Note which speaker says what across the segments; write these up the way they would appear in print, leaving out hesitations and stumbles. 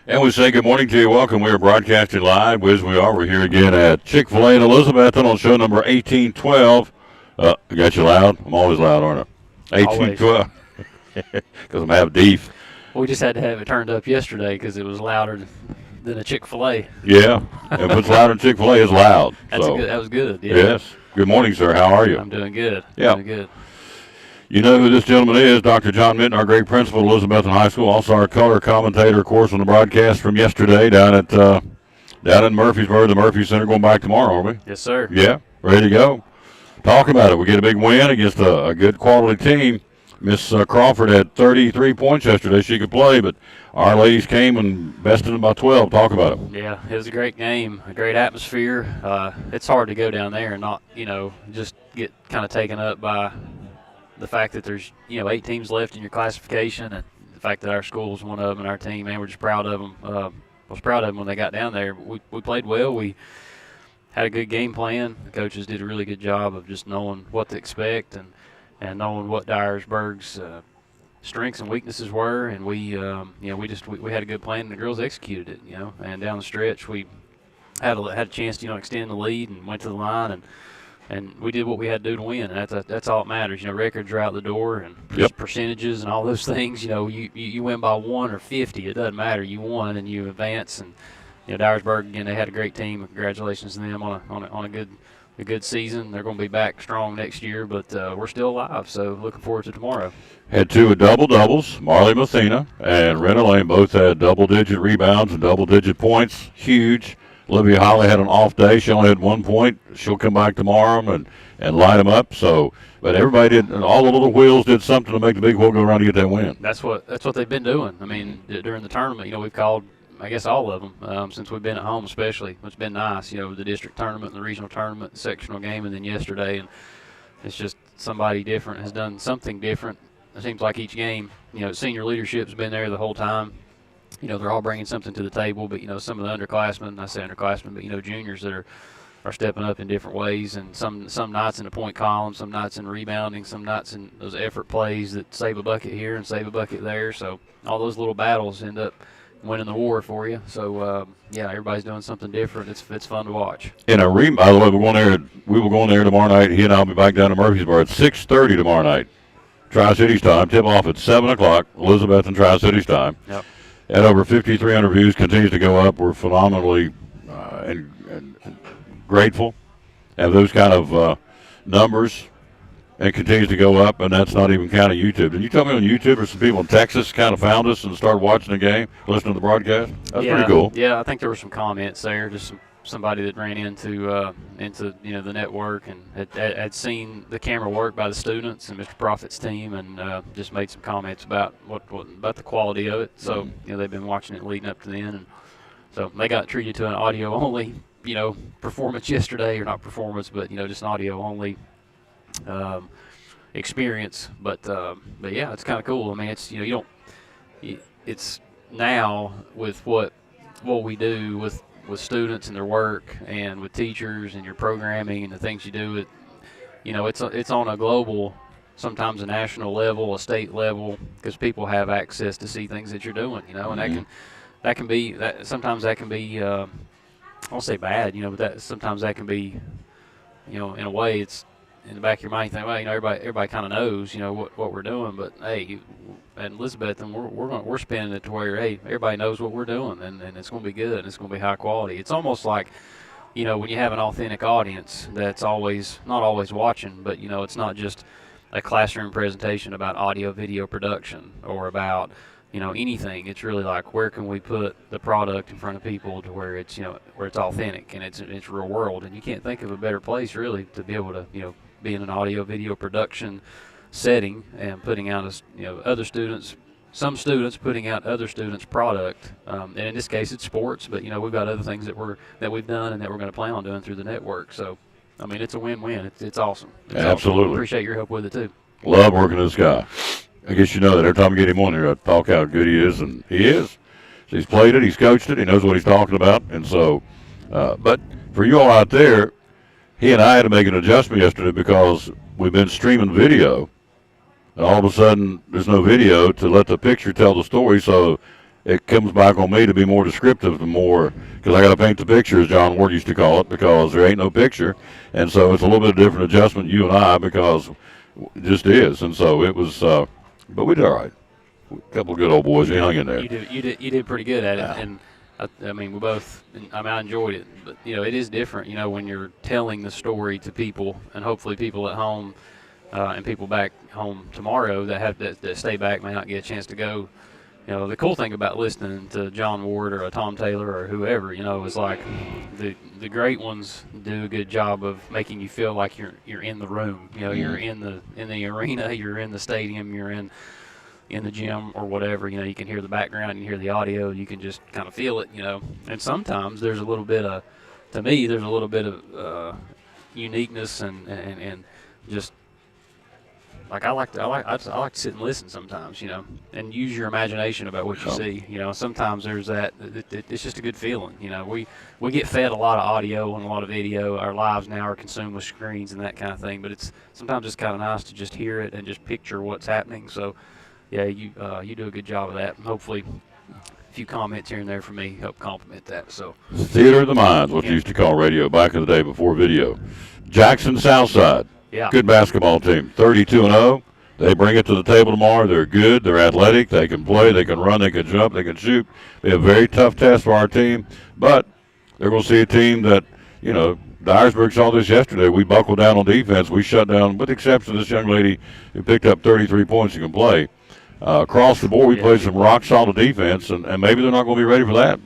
Speaker 1: And we say good morning to you. Welcome. We are broadcasting live, as we are. We're here again at Chick-fil-A in Elizabethton on show number 1812. I got you loud? I'm always loud, aren't I?
Speaker 2: Always.
Speaker 1: 1812. Because I'm half deaf.
Speaker 2: We just had to have it turned up yesterday because it was louder than a Chick-fil-A.
Speaker 1: Yeah. If it's louder than Chick-fil-A, it's loud.
Speaker 2: That was good. Yeah.
Speaker 1: Yes. Good morning, sir. How are you?
Speaker 2: I'm doing good.
Speaker 1: Yeah.
Speaker 2: Doing good.
Speaker 1: You know who this gentleman is, Dr. John Minton, our great principal at Elizabethton High School, also our color commentator, of course, on the broadcast from yesterday down in Murfreesboro, the Murphy Center, going back tomorrow, aren't we?
Speaker 2: Yes, sir.
Speaker 1: Yeah, ready to go. Talk about it. We get a big win against a good quality team. Miss Crawford had 33 points yesterday. She could play, but our ladies came and bested them by 12. Talk about it.
Speaker 2: Yeah, it was a great game, a great atmosphere. It's hard to go down there and not, just get kind of taken up by the fact that there's 8 teams left in your classification, and the fact that our school was one of them, and our team, man, we're just proud of them. I was proud of them when they got down there. We played well. We had a good game plan. The coaches did a really good job of just knowing what to expect and knowing what Dyersburg's strengths and weaknesses were, and we had a good plan, and the girls executed it. And down the stretch we had a chance to extend the lead and went to the line and we did what we had to do to win, and that's all that matters. Records are out the door, and just percentages and all those things. You win by 1 or 50, it doesn't matter. You won and you advance, and Dyersburg, again, they had a great team. Congratulations to them on a good season. They're going to be back strong next year, but we're still alive, so looking forward to tomorrow.
Speaker 1: Had 2 double-doubles. Marley Mathena and Rena Lane both had double-digit rebounds and double-digit points. Huge. Olivia Holly had an off day. She only had 1 point. She'll come back tomorrow and light them up. So, but everybody did, and all the little wheels did something to make the big wheel go around to get that win.
Speaker 2: That's what they've been doing. I mean, during the tournament, we've called, I guess, all of them since we've been at home, especially. It's been nice, the district tournament, the regional tournament, the sectional game, and then yesterday. And it's just somebody different has done something different. It seems like each game, senior leadership's been there the whole time. They're all bringing something to the table, but, some of the underclassmen, I say underclassmen, but, juniors that are stepping up in different ways, and some nights in the point column, some nights in rebounding, some nights in those effort plays that save a bucket here and save a bucket there. So all those little battles end up winning the war for you. So, everybody's doing something different. It's fun to watch.
Speaker 1: And by the way, we will go in there tomorrow night. He and I will be back down to Murfreesboro at 6:30 tomorrow night. Tri-Cities time. Tip off at 7 o'clock, Elizabeth and Tri-Cities time.
Speaker 2: Yep.
Speaker 1: At over 5,300 views, continues to go up. We're phenomenally and grateful to have those kind of numbers, and continues to go up, and that's not even counting YouTube. Did you tell me on YouTube there's some people in Texas kind of found us and started watching the game, listening to the broadcast? That's pretty cool.
Speaker 2: Yeah, I think there were some comments there, just somebody that ran into the network and had seen the camera work by the students and Mr. Profit's team, and just made some comments about what about the quality of it. So they've been watching it leading up to then, and so they got treated to an audio only performance yesterday, or not performance, but just an audio only experience. But yeah, it's kind of cool. I mean, it's it's now with what we do with students and their work, and with teachers and your programming and the things you do, it's on a global, sometimes a national level, a state level, because people have access to see things that you're doing, and that can be sometimes that can be I won't say bad, but sometimes that can be, in a way, it's in the back of your mind, you think, well, everybody kind of knows, what we're doing, but hey, at Elizabeth, and we're spinning it to where, hey, everybody knows what we're doing, and it's going to be good, and it's going to be high quality. It's almost like, when you have an authentic audience that's not always watching, but it's not just a classroom presentation about audio video production or about anything. It's really like, where can we put the product in front of people to where it's authentic and it's real world, and you can't think of a better place really to be able to be in an audio video production setting and putting out some students putting out other students' product, and in this case it's sports, but we've got other things that we've done and that we're going to plan on doing through the network. So I mean, it's a win-win. It's awesome.
Speaker 1: Absolutely.
Speaker 2: Awesome. Appreciate your help with it too.
Speaker 1: Love working with this guy. I guess you know that every time I get him on here, I talk how good he is, and he is. So he's played it, he's coached it, he knows what he's talking about, and so. But for you all out there, he and I had to make an adjustment yesterday because we've been streaming video, and all of a sudden there's no video to let the picture tell the story. So it comes back on me to be more descriptive and more, because I got to paint the picture, as John Ward used to call it, because there ain't no picture, and so it's a little bit different adjustment, you and I, because it just is, and so it was, but we did all right. A couple of good old boys, you hung in there.
Speaker 2: You did pretty good at it, and I mean we both. I mean I enjoyed it, but it is different. When you're telling the story to people, and hopefully people at home and people back home tomorrow that stay back may not get a chance to go. The cool thing about listening to John Ward or a Tom Taylor or whoever, is like the great ones do a good job of making you feel like you're in the room. You're in the arena, you're in the stadium, you're in the gym or whatever. You can hear the background, you hear the audio, you can just kind of feel it. And sometimes there's a little bit of, to me, there's a little bit of uniqueness and just. Like I like to sit and listen sometimes, and use your imagination about what you see. Sometimes there's that. It's just a good feeling. We get fed a lot of audio and a lot of video. Our lives now are consumed with screens and that kind of thing. But sometimes it's kind of nice to just hear it and just picture what's happening. So, yeah, you do a good job of that. And hopefully, a few comments here and there from me help complement that. So,
Speaker 1: Theater of the Minds, what you used to call radio back in the day before video. Jackson Southside.
Speaker 2: Yeah.
Speaker 1: Good basketball team, 32-0. They bring it to the table tomorrow. They're good. They're athletic. They can play. They can run. They can jump. They can shoot. Be a very tough test for our team. But they're going to see a team that, Dyersburg saw this yesterday. We buckled down on defense. We shut down, with the exception of this young lady who picked up 33 points and can play. Across the board, we played some rock-solid defense, and maybe they're not going to be ready for that.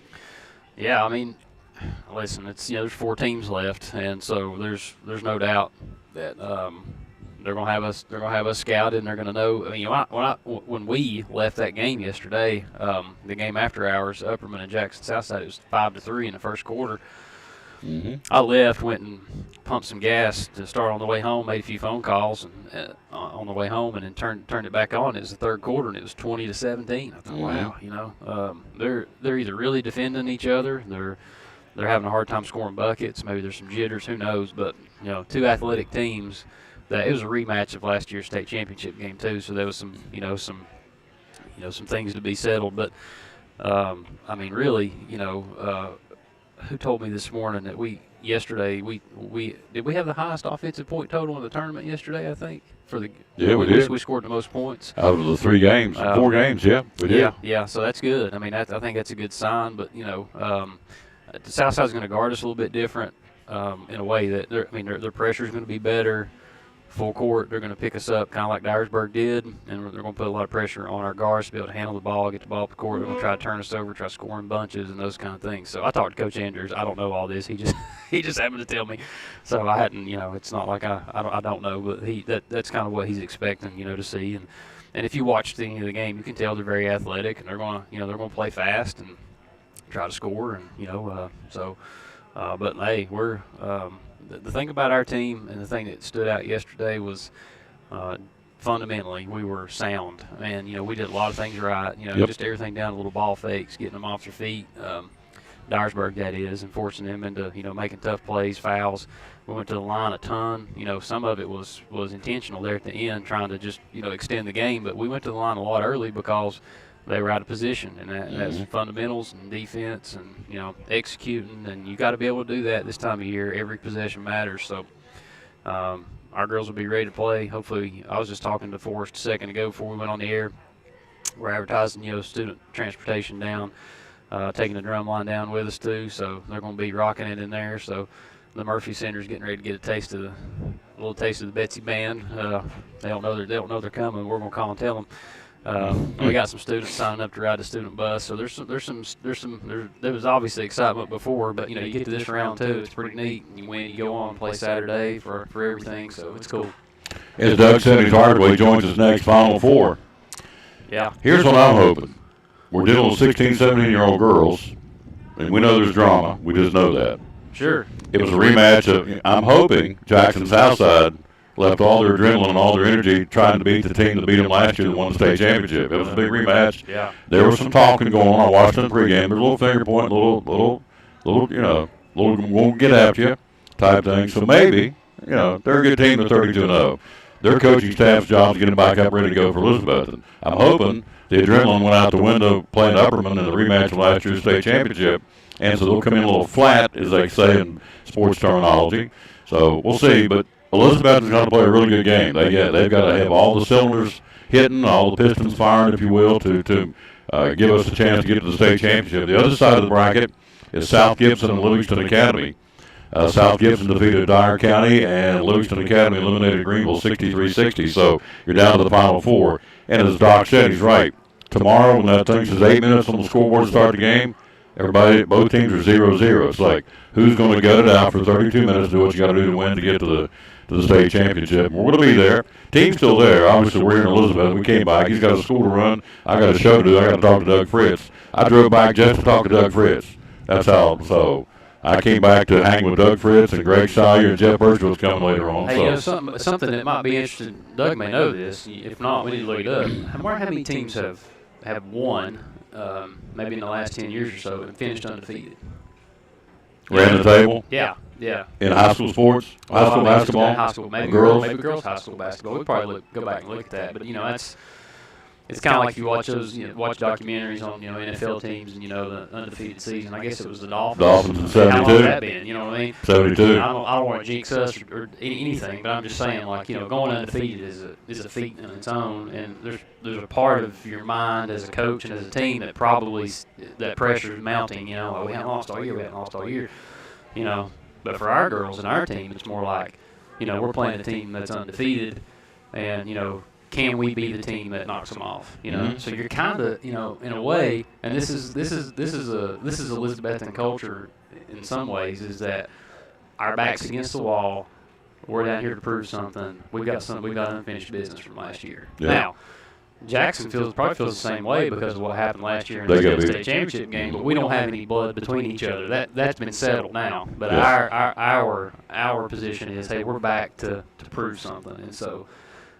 Speaker 2: Yeah, I mean, listen, it's there's 4 teams left, and so there's no doubt that they're gonna have us scouted, and they're gonna know. I mean, when we left that game yesterday, the game after hours, Upperman and Jackson Southside, it was 5-3 in the first quarter.
Speaker 1: Mm-hmm.
Speaker 2: I left, went and pumped some gas to start on the way home, made a few phone calls and on the way home, and then turned it back on. It was the third quarter, and it was 20-17. I thought, wow, they're either really defending each other, they're having a hard time scoring buckets. Maybe there's some jitters, who knows? But 2 athletic teams. That it was a rematch of last year's state championship game too. So there was some some things to be settled. But I mean, really, who told me this morning that yesterday we did we have the highest offensive point total in the tournament yesterday? I think
Speaker 1: we did.
Speaker 2: We scored the most points
Speaker 1: out of the 3 games, 4 games. Yeah, we did.
Speaker 2: Yeah. So that's good. I mean, I think that's a good sign. But the Southside's going to guard us a little bit different in a way that their pressure is going to be better. Full court, they're going to pick us up kind of like Dyersburg did, and they're going to put a lot of pressure on our guards to be able to handle the ball, get the ball up the court. They're going to try to turn us over, try to score in bunches and those kind of things. So I talked to Coach Andrews. I don't know all this. He just happened to tell me. So I hadn't, it's not like I don't know, but that's kind of what he's expecting, to see. And if you watch any of the game, you can tell they're very athletic, and they're going to play fast and try to score, and but hey, we're the thing about our team, and the thing that stood out yesterday was fundamentally we were sound, and we did a lot of things right. Just everything down to little ball fakes, getting them off their feet. Dyersburg, that is, and forcing them into making tough plays, fouls. We went to the line a ton. Some of it was intentional there at the end, trying to just extend the game. But we went to the line a lot early because they were out of position, and that's fundamentals and defense and executing, and you got to be able to do that this time of year. Every possession matters. So our girls will be ready to play. Hopefully, I was just talking to Forrest a second ago before we went on the air. We're advertising student transportation down, taking the drum line down with us too. So they're going to be rocking it in there. So the Murphy Center's getting ready to get a little taste of the Betsy Band. They don't know they're coming. We're going to call and tell them. We got some students signing up to ride the student bus, so there was obviously excitement before, but you get to this round too, it's pretty neat. You win, you go on and play Saturday for everything, so it's cool.
Speaker 1: As Doug Simmons Hardaway joins us next Final Four.
Speaker 2: Yeah.
Speaker 1: Here's what I'm hoping. We're dealing with 16, 17-year-old girls, and we know there's drama. We just know that.
Speaker 2: Sure.
Speaker 1: It was a rematch of, I'm hoping, Jackson Southside left all their adrenaline and all their energy trying to beat the team that beat them last year that won the state championship. It was a big rematch.
Speaker 2: Yeah.
Speaker 1: There was some talking going on. I watched them pregame. There's a little finger point, little, won't get after you type thing. So maybe, they're a good team. They're 32-0. Their coaching staff's job is getting back up ready to go for Elizabeth. And I'm hoping the adrenaline went out the window playing Upperman in the rematch of last year's state championship, and so they'll come in a little flat, as they say in sports terminology. So we'll see, but Elizabeth is going to play a really good game. They've got to have all the cylinders hitting, all the pistons firing, if you will, to give us a chance to get to the state championship. The other side of the bracket is South Gibson and Livingston Academy. South Gibson defeated Dyer County, and Livingston Academy eliminated Greenville 63-60. So you're down to the Final Four. And as Doc said, he's right. Tomorrow, when that thing says 8 minutes on the scoreboard to start the game, both teams are 0-0. It's like, who's going to gut it out for 32 minutes, do what you got to do to win to get to the state championship. We're going to be there. Team's still there. Obviously, we're here in Elizabeth. We came back. He's got a school to run. I got a show to do. I got to talk to Doug Fritz. I drove back just to talk to Doug Fritz. That's how. So I came back to hang with Doug Fritz and Greg Sawyer, and Jeff Birchville's coming later on.
Speaker 2: Hey, something that might be interesting. Doug may know this. If not, we need to look it up. I wonder how many teams have won, maybe in the last 10 years or so, and finished undefeated.
Speaker 1: Ran the table?
Speaker 2: Yeah.
Speaker 1: In high school sports? High school basketball?
Speaker 2: High school, maybe girls high school basketball. We'd probably go back and look at that. But, it's kind of like you watch those, watch documentaries on, NFL teams and, the undefeated season. I guess it was the Dolphins.
Speaker 1: Dolphins in 72.
Speaker 2: How long has that been? You know what I mean?
Speaker 1: 72.
Speaker 2: I don't want to jinx us or anything, but I'm just saying, going undefeated is a feat in its own, and there's a part of your mind as a coach and as a team that probably that pressure is mounting. We haven't lost all year. But for our girls and our team, it's more like, we're playing a team that's undefeated, and can we be the team that knocks them off?
Speaker 1: Mm-hmm.
Speaker 2: So you're kind of, in a way, and this is Elizabethan culture in some ways, is that our backs against the wall. We're down here to prove something. We've got unfinished business from last year.
Speaker 1: Yeah.
Speaker 2: Now, Jackson probably feels the same way because of what happened last year in the state championship game. But we don't have any blood between each other. That's been settled now. But our position is, hey, we're back to prove something, and so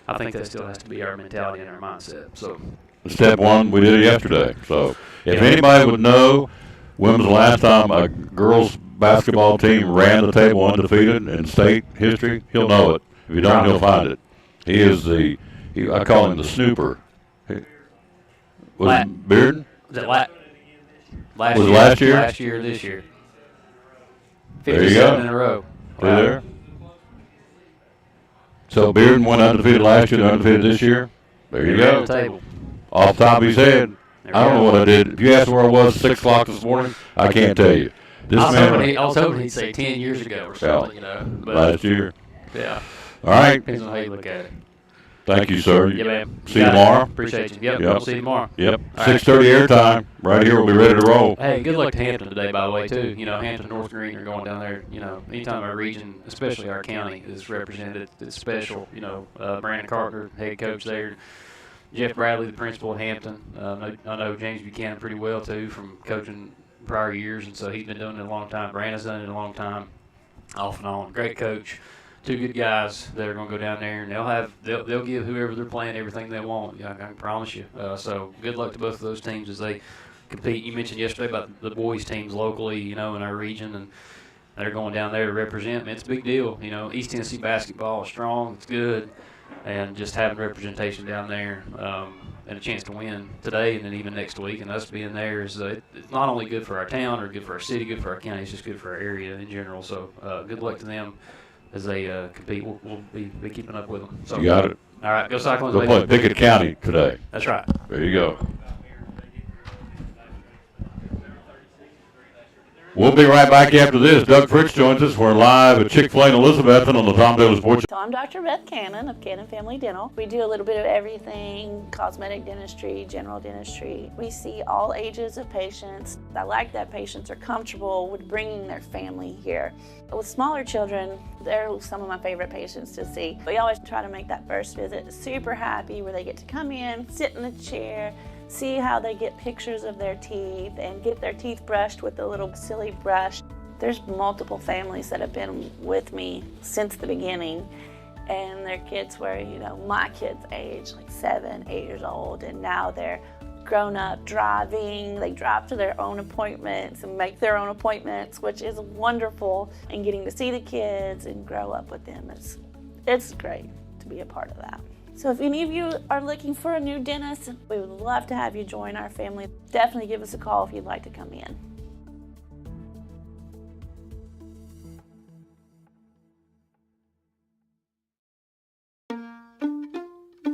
Speaker 2: I think that still has to be our mentality and our mindset. So
Speaker 1: Step one, we did it yesterday. So if anybody would know when was the last time a girls basketball team ran the table undefeated in state history, he'll know it. If you don't, he'll find it. He is I call him the snooper. Was it Bearden?
Speaker 2: Was it last
Speaker 1: year?
Speaker 2: Last year or this year?
Speaker 1: There you go.
Speaker 2: 57 in a row.
Speaker 1: Wow. There. So Bearden went undefeated last year, they're undefeated this year. There you go.
Speaker 2: The table.
Speaker 1: Off the top of his head. I don't know what I did. If you asked where I was at 6 o'clock this morning, I can't tell you.
Speaker 2: I was hoping he'd say 10 years ago or something, But,
Speaker 1: last year.
Speaker 2: Yeah.
Speaker 1: All right.
Speaker 2: Depends on how you look at it.
Speaker 1: Thank you, sir.
Speaker 2: Yeah, man.
Speaker 1: See you tomorrow.
Speaker 2: Appreciate you. Yep. We'll see you tomorrow.
Speaker 1: Yep. 6:30 airtime. Right here. We'll be ready to roll.
Speaker 2: Hey, good luck to Hampton today, by the way, too. Hampton, North Green are going down there. Anytime our region, especially our county, is represented, it's special. Brandon Carter, head coach there. Jeff Bradley, the principal at Hampton. I know James Buchanan pretty well, too, from coaching prior years, and so he's been doing it a long time. Brandon's done it a long time, off and on. Great coach. Two good guys that are going to go down there, and they'll give whoever they're playing everything they want. I can promise you. So good luck to both of those teams as they compete. You mentioned yesterday about the boys teams locally, in our region, and they're going down there to represent. Man, it's a big deal. East Tennessee basketball is strong. It's good, and just having representation down there and a chance to win today and then even next week, and us being there is it's not only good for our town or good for our city, good for our county. It's just good for our area in general. So good luck to them as they compete. We'll be keeping up with them. So,
Speaker 1: you got it.
Speaker 2: All right, go Cyclones.
Speaker 1: Go play Pickett County today.
Speaker 2: That's right.
Speaker 1: There you go. We'll be right back after this. Doug Fritz joins us. We're live at Chick-fil-A in Elizabethton on the Tom Taylor Sports.
Speaker 3: So I'm Dr. Beth Cannon of Cannon Family Dental. We do a little bit of everything, cosmetic dentistry, general dentistry. We see all ages of patients. I like that patients are comfortable with bringing their family here. With smaller children, they're some of my favorite patients to see. We always try to make that first visit super happy, where they get to come in, sit in the chair, see how they get pictures of their teeth and get their teeth brushed with a little silly brush. There's multiple families that have been with me since the beginning, and their kids were, my kids' age, like 7, 8 years old, and now they're grown up driving. They drive to their own appointments and make their own appointments, which is wonderful, and getting to see the kids and grow up with them. It's great to be a part of that. So if any of you are looking for a new dentist, we would love to have you join our family. Definitely give us a call if you'd like to come in.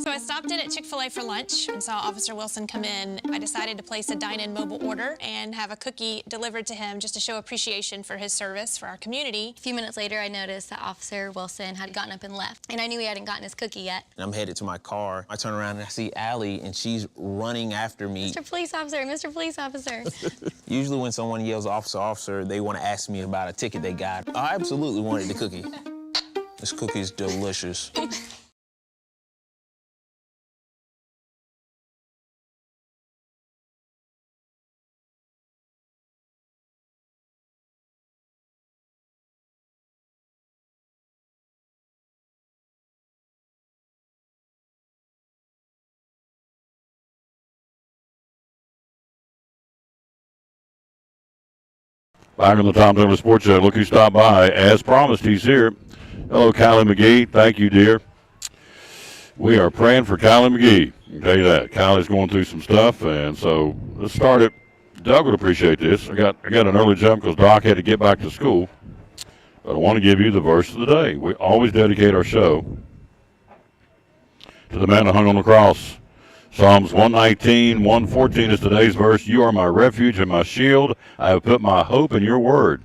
Speaker 4: So I stopped in at Chick-fil-A for lunch and saw Officer Wilson come in. I decided to place a dine-in mobile order and have a cookie delivered to him just to show appreciation for his service for our community.
Speaker 5: A few minutes later, I noticed that Officer Wilson had gotten up and left, and I knew he hadn't gotten his cookie yet.
Speaker 6: And I'm headed to my car. I turn around and I see Allie, and she's running after me.
Speaker 5: Mr. Police Officer, Mr. Police Officer.
Speaker 6: Usually when someone yells, "Officer, officer," they want to ask me about a ticket they got. I absolutely wanted the cookie. This cookie is delicious.
Speaker 1: Back on the Tom Taylor Sports Show. Look who stopped by. As promised, he's here. Hello, Kylie McGee. Thank you, dear. We are praying for Kylie McGee. I can tell you that. Kylie's going through some stuff, and so let's start it. Doug would appreciate this. I got an early jump because Doc had to get back to school. But I want to give you the verse of the day. We always dedicate our show to the man that hung on the cross. Psalms 119, 114 is today's verse. You are my refuge and my shield. I have put my hope in your word.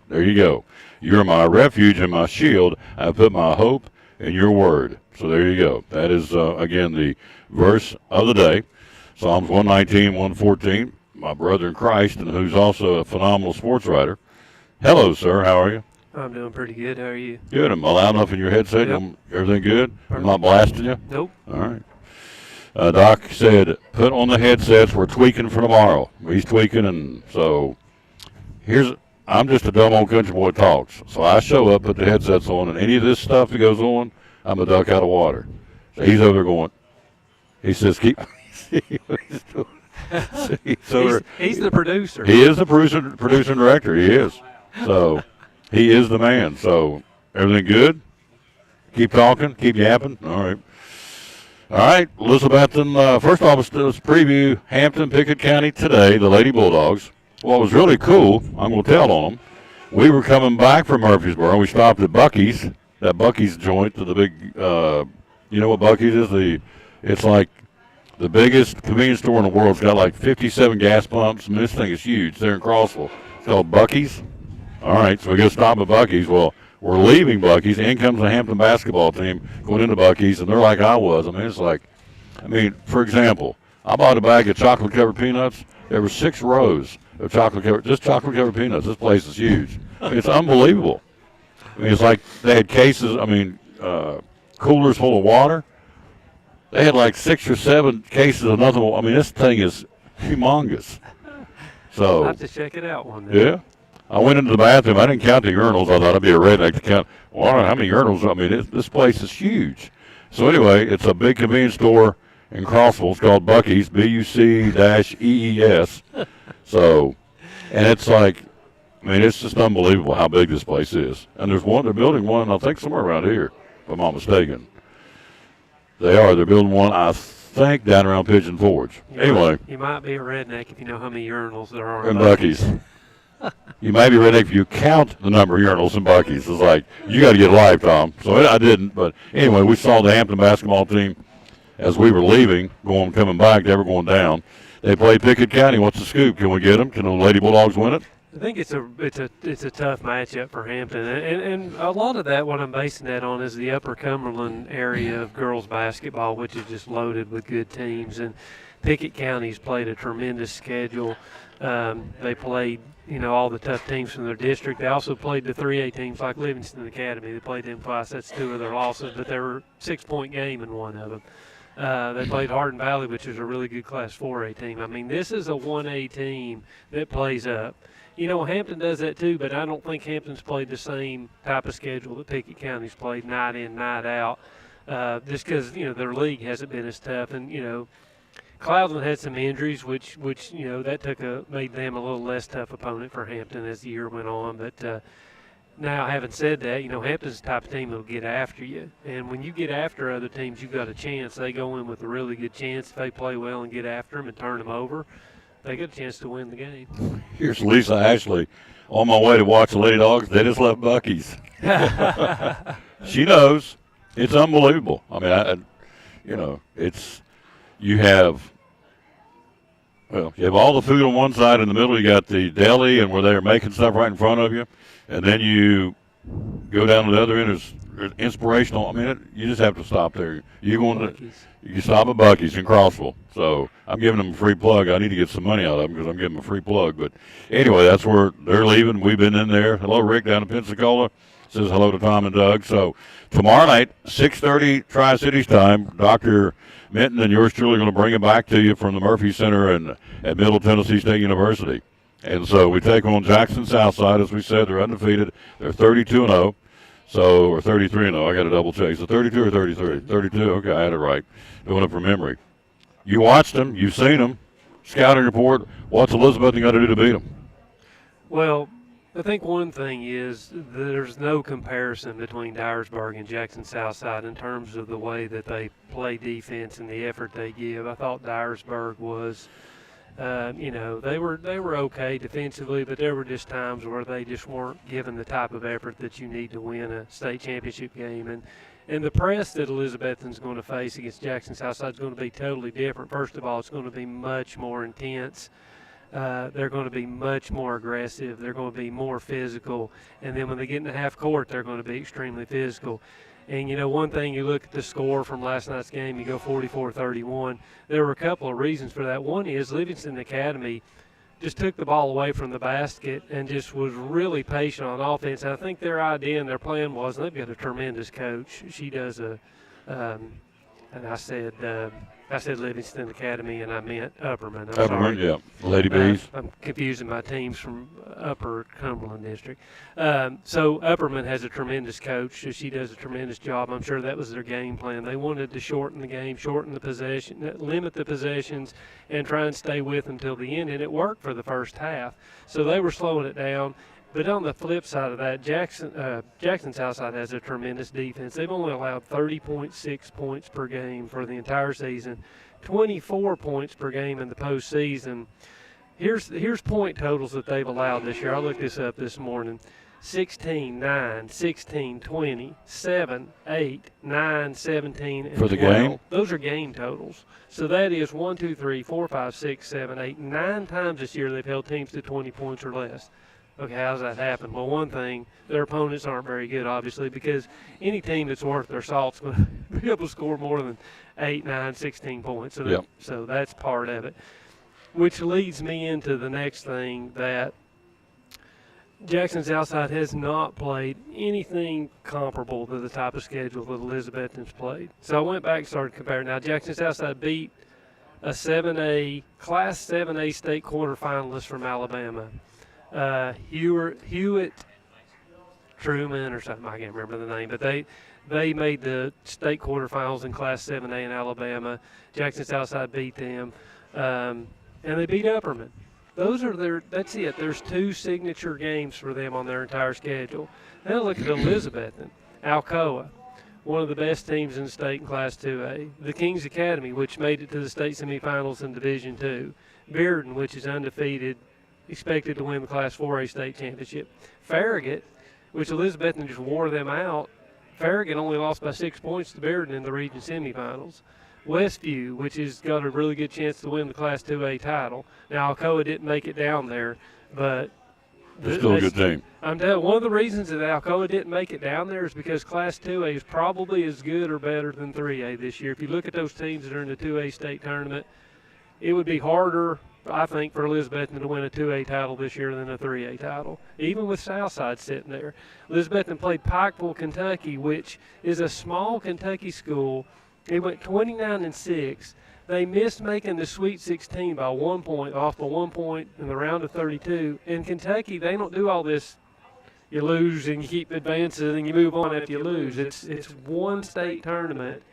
Speaker 1: There you go. You are my refuge and my shield. I have put my hope in your word. So there you go. That is, again, the verse of the day. Psalms 119, 114. My brother in Christ, and who's also a phenomenal sports writer. Hello, sir. How are you?
Speaker 7: I'm doing pretty good. How are you?
Speaker 1: Good. Am I loud enough in your headset?
Speaker 7: Yep.
Speaker 1: Everything good? I'm not blasting you?
Speaker 7: Nope.
Speaker 1: All right. Doc said, put on the headsets. We're tweaking for tomorrow. He's tweaking, and so I'm just a dumb old country boy that talks. So I show up, put the headsets on, and any of this stuff that goes on, I'm a duck out of water. So he's over there going, he says, keep.
Speaker 7: He's the producer.
Speaker 1: He is the producer and director. He is. So he is the man. So everything good? Keep talking. Keep yapping. All right. All right, Elizabethton. First off, let's preview Hampton, Pickett County today, the Lady Bulldogs. What was really cool, I'm going to tell on them, we were coming back from Murfreesboro. We stopped at Buc-ee's, that Buc-ee's joint, to the big, you know what Buc-ee's is? It's like the biggest convenience store in the world. It's got like 57 gas pumps. I mean, this thing is huge. They're in Crossville. It's called Buc-ee's. All right, so we go stop at Buc-ee's. Well, we're leaving Buc-ee's. In comes the Hampton basketball team going into Buc-ee's, and they're like I was. I mean, it's like, for example, I bought a bag of chocolate-covered peanuts. There were 6 rows of chocolate-covered peanuts. This place is huge. I mean, it's unbelievable. I mean, it's like they had cases, coolers full of water. They had like 6 or 7 cases of nothing. I mean, this thing is humongous. So
Speaker 7: I'll have to check it out one day.
Speaker 1: Yeah. I went into the bathroom. I didn't count the urinals. I thought I'd be a redneck to count. Well, how many urinals? I mean, this place is huge. So anyway, it's a big convenience store in Crossville. It's called Buc-ee's, Buc-ees. So, and it's like, it's just unbelievable how big this place is. And they're building one, I think, somewhere around here, if I'm not mistaken. They're building one, I think, down around Pigeon Forge. Anyway.
Speaker 7: You might be a redneck if you know how many urinals there are
Speaker 1: in Buc-ee's. You may be ready if you count the number of urinals in Buc-ee's. It's like, you got to get live, Tom. So I didn't. But anyway, we saw the Hampton basketball team as we were leaving, coming back. They were going down. They played Pickett County. What's the scoop? Can we get them? Can the Lady Bulldogs win it?
Speaker 7: I think it's a tough matchup for Hampton, and a lot of that, what I'm basing that on, is the Upper Cumberland area of girls basketball, which is just loaded with good teams. And Pickett County's played a tremendous schedule. They played, all the tough teams from their district. They also played the 3A teams like Livingston Academy. They played them twice. That's 2 of their losses, but they were a 6-point game in one of them. They played Hardin Valley, which is a really good Class 4A team. This is a 1A team that plays up. Hampton does that too, but I don't think Hampton's played the same type of schedule that Pickett County's played night in, night out, just because, their league hasn't been as tough. And, Cloudland had some injuries, which that made them a little less tough opponent for Hampton as the year went on. But Now, having said that, Hampton's the type of team that'll get after you. And when you get after other teams, you've got a chance. They go in with a really good chance. If they play well and get after them and turn them over, they get a chance to win the game.
Speaker 1: Here's Lisa Ashley on my way to watch the Lady Dogs. They just left Buc-ee's. She knows. It's unbelievable. I mean, you have all the food on one side. In the middle, you got the deli and where they're making stuff right in front of you. And then you go down to the other end. It's inspirational. I mean, you just have to stop there. You stop at Buc-ee's in Crossville. So I'm giving them a free plug. I need to get some money out of them because I'm giving them a free plug. But anyway, that's where they're leaving. We've been in there. Hello, Rick, down in Pensacola. Says hello to Tom and Doug. So tomorrow night, 6:30 Tri-Cities time, Dr. Minton and yours truly are going to bring it back to you from the Murphy Center at Middle Tennessee State University. And so we take on Jackson Southside. As we said, they're undefeated. They're 32-0. So, or 33-0. I got to double check. So 32 or 33? 32. Okay, I had it right. Doing it from memory. You watched them. You've seen them. Scouting report. What's Elizabeth got to do to beat them?
Speaker 7: Well, I think one thing is there's no comparison between Dyersburg and Jackson Southside in terms of the way that they play defense and the effort they give. I thought Dyersburg was, they were okay defensively, but there were just times where they just weren't given the type of effort that you need to win a state championship game. And the press that Elizabethton's going to face against Jackson Southside is going to be totally different. First of all, it's going to be much more intense. They're going to be much more aggressive. They're going to be more physical. And then when they get into half court, they're going to be extremely physical. And, one thing, you look at the score from last night's game, you go 44-31. There were a couple of reasons for that. One is Livingston Academy just took the ball away from the basket and just was really patient on offense. And I think their idea and their plan was, and they've got a tremendous coach. She does and I said Livingston Academy, and I meant Upperman. I'm sorry.
Speaker 1: Yeah. Lady Bees.
Speaker 7: I'm confusing my teams from Upper Cumberland District. So Upperman has a tremendous coach. She does a tremendous job. I'm sure that was their game plan. They wanted to shorten the game, shorten the possession, limit the possessions, and try and stay with them till the end, and it worked for the first half. So they were slowing it down. But on the flip side of that, Jackson Southside has a tremendous defense. They've only allowed 30.6 points per game for the entire season, 24 points per game in the postseason. Here's point totals that they've allowed this year. I looked this up this morning. 16, 9, 16, 20, 7, 8, 9, 17, and
Speaker 1: For the
Speaker 7: 12.
Speaker 1: game?
Speaker 7: Those are game totals. So that is 1, 2, 3, 4, 5, 6, 7, 8, 9 times this year they've held teams to 20 points or less. Okay, how's that happen? Well, one thing, their opponents aren't very good, obviously, because any team that's worth their salt's going to be able to score more than 8, 9, 16 points. So that's part of it, which leads me into the next thing, that Jackson Southside has not played anything comparable to the type of schedule that Elizabethton's played. So I went back and started comparing. Now, Jackson Southside beat a Class 7A state quarterfinalist from Alabama. Hewitt Truman or something, I can't remember the name, but they made the state quarterfinals in Class 7A in Alabama. Jackson Southside beat them, and they beat Upperman. That's it. There's 2 signature games for them on their entire schedule. Now look at Elizabethton, Alcoa, one of the best teams in the state in Class 2A. The Kings Academy, which made it to the state semifinals in Division II. Bearden, which is undefeated, expected to win the Class 4A state championship. Farragut, which Elizabethton just wore them out. Farragut only lost by 6 points to Bearden in the region semifinals. Westview, which has got a really good chance to win the Class 2A title. Now, Alcoa didn't make it down there, but
Speaker 1: They're still a good team.
Speaker 7: I'm telling you, one of the reasons that Alcoa didn't make it down there is because Class 2A is probably as good or better than 3A this year. If you look at those teams that are in the 2A state tournament, it would be harder, I think, for Elizabethton to win a 2A title this year than a 3A title, even with Southside sitting there. Elizabethton played Pikeville, Kentucky, which is a small Kentucky school. They went 29-6. They missed making the Sweet 16 by 1 point, off by 1 point in the round of 32. In Kentucky, they don't do all this. You lose and you keep advancing and you move on after you lose. It's one state tournament,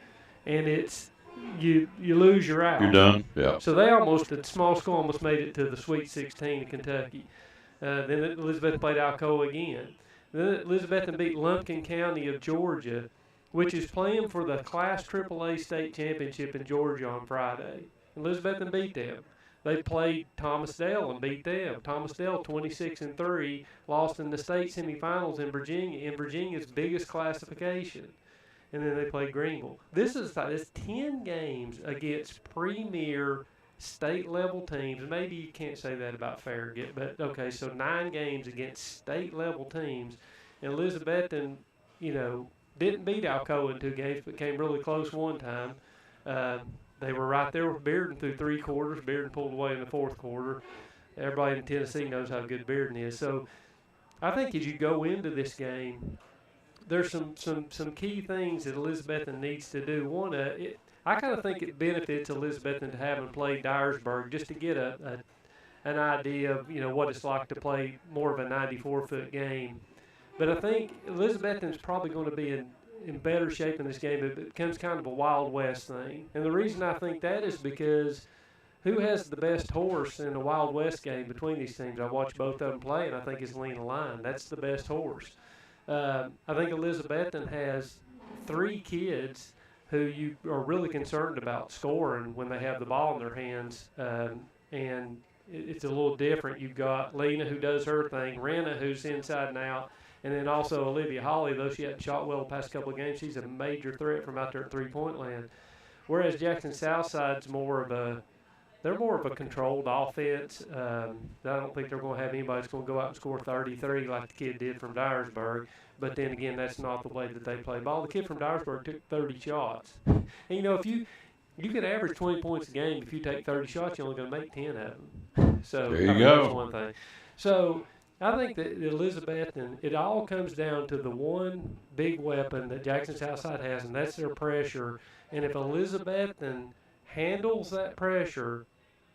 Speaker 7: and it's you lose, you're out.
Speaker 1: You're done? Yeah.
Speaker 7: So the small school almost made it to the Sweet 16 in Kentucky. Then Elizabeth played Alcoa again. Then Elizabethton beat Lumpkin County of Georgia, which is playing for the Class AAA state championship in Georgia on Friday. Elizabethton beat them. They played Thomas Dale and beat them. Thomas Dale 26-3, lost in the state semifinals in Virginia's biggest classification. And then they played Greenville. This is 10 games against premier state level teams. Maybe you can't say that about Farragut, but okay, so 9 games against state level teams. And Elizabethton, didn't beat Alcoa in 2 games, but came really close one time. They were right there with Bearden through 3 quarters. Bearden pulled away in the 4th quarter. Everybody in Tennessee knows how good Bearden is. So I think as you go into this game, there's some key things that Elizabethton needs to do. One, I kind of think it benefits Elizabethton to having played Dyersburg just to get an idea of what it's like to play more of a 94-foot game. But I think Elizabethton's probably going to be in better shape in this game. It becomes kind of a Wild West thing. And the reason I think that is because who has the best horse in a Wild West game between these teams? I watched both of them play, and I think it's Lena Line. That's the best horse. I think Elizabethton has 3 kids who you are really concerned about scoring when they have the ball in their hands. And it's a little different. You've got Lena, who does her thing, Rena, who's inside and out, and then also Olivia Hawley, though she hadn't shot well the past couple of games, she's a major threat from out there at three-point land. Whereas Jackson Southside's more of a controlled offense. I don't think they're going to have anybody that's going to go out and score 33 like the kid did from Dyersburg. But then again, that's not the way that they play ball. The kid from Dyersburg took 30 shots. And if you can average 20 points a game, if you take 30 shots, you're only going to make 10 of them. So
Speaker 1: there you go.
Speaker 7: That's one thing. So I think that Elizabethton, it all comes down to the one big weapon that Jackson Southside has, and that's their pressure. And if Elizabethton handles that pressure,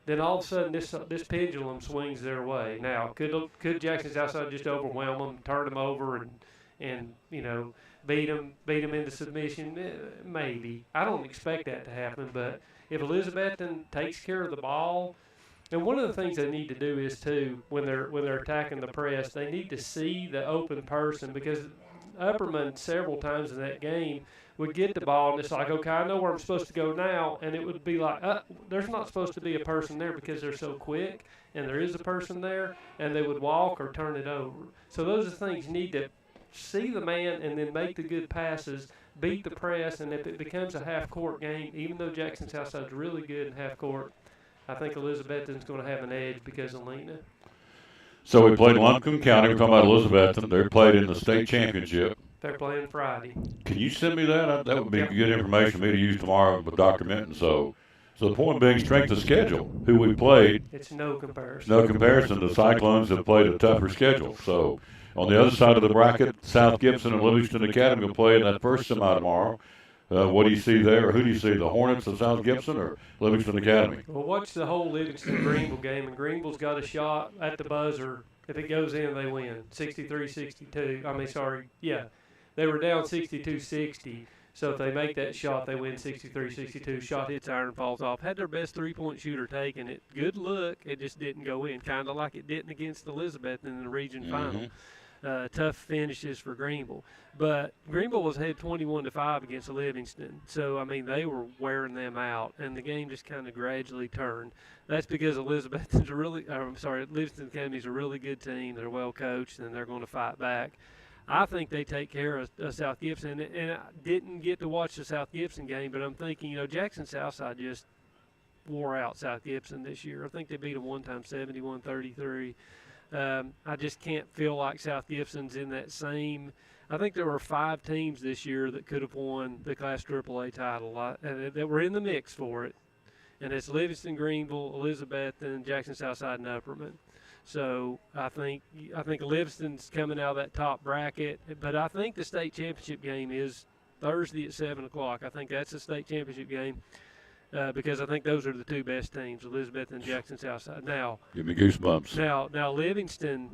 Speaker 7: then all of a sudden this pendulum swings their way. Now, could Jackson Southside just overwhelm them, turn them over, and beat them into submission? Maybe. I don't expect that to happen, but if Elizabethton takes care of the ball, and one of the things they need to do is too, when they're attacking the press, they need to see the open person, because Upperman several times in that game would get the ball and it's like, okay, I know where I'm supposed to go now, and it would be like, there's not supposed to be a person there because they're so quick, and there is a person there, and they would walk or turn it over. So those are things you need to see the man and then make the good passes, beat the press, and if it becomes a half-court game, even though Jackson Southside's really good in half-court, I think Elizabethton's going to have an edge because of Lena.
Speaker 1: So we played Lumpkin County. We're talking about Elizabethton. They played in the state championship.
Speaker 7: They're playing Friday.
Speaker 1: Can you send me that? That would be good information for me to use tomorrow with Dr. Minton. So the point being, strength of schedule. Who we played.
Speaker 7: It's no comparison.
Speaker 1: No comparison. The Cyclones have played a tougher schedule. So on the other side of the bracket, South Gibson and Livingston Academy will play in that first semi tomorrow. What do you see there? Who do you see, the Hornets of South Gibson or Livingston Academy?
Speaker 7: Well, watch the whole Livingston-Greenville game, and Greenville's got a shot at the buzzer. If it goes in, they win, 63-62. They were down 62-60. So if they make that shot, they win 63-62. Shot hits iron, falls off. Had their best three-point shooter taking it. Good look. It just didn't go in, kind of like it didn't against Elizabeth in the region final. Tough finishes for Greenville. But Greenville was ahead 21-5 against Livingston. So, they were wearing them out, and the game just kind of gradually turned. That's because Livingston Academy's a really good team. They're well coached, and they're going to fight back. I think they take care of South Gibson. And I didn't get to watch the South Gibson game, but I'm thinking, Jackson Southside just wore out South Gibson this year. I think they beat them one time 71-33. I just can't feel like South Gibson's in that same. I think there were 5 teams this year that could have won the Class AAA title that were in the mix for it, and it's Livingston, Greenville, Elizabethton, Jackson Southside, and Upperman. So I think Livingston's coming out of that top bracket, but I think the state championship game is Thursday at 7 o'clock. I think that's the state championship game. Because I think those are the 2 best teams, Elizabeth and Jackson Southside. Now,
Speaker 1: give me goosebumps.
Speaker 7: Now Livingston,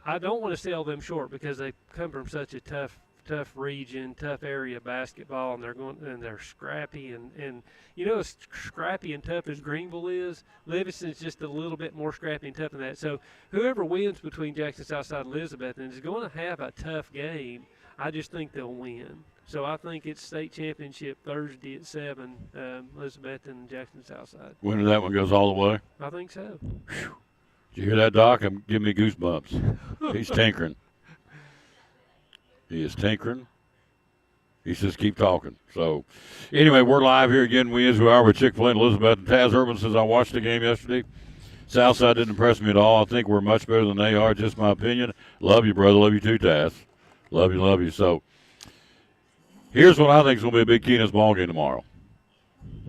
Speaker 7: I don't want to sell them short because they come from such a tough tough region, tough area basketball, and they're scrappy and as scrappy and tough as Greenville is, Livingston's just a little bit more scrappy and tough than that. So whoever wins between Jackson Southside and Elizabethton is going to have a tough game. I just think they'll win. So I think it's state championship Thursday at 7, Elizabethton and Jackson Southside.
Speaker 1: When that one goes all the way.
Speaker 7: I think so.
Speaker 1: Did you hear that, Doc? I'm giving me goosebumps. He's tinkering. He is tinkering. He says, keep talking. So, anyway, we're live here again. We is who are with Chick-fil-A and Elizabeth. And Taz Urban says, I watched the game yesterday. Southside didn't impress me at all. I think we're much better than they are. Just my opinion. Love you, brother. Love you too, Taz. Love you, love you. So, here's what I think is going to be a big key in this ball game tomorrow.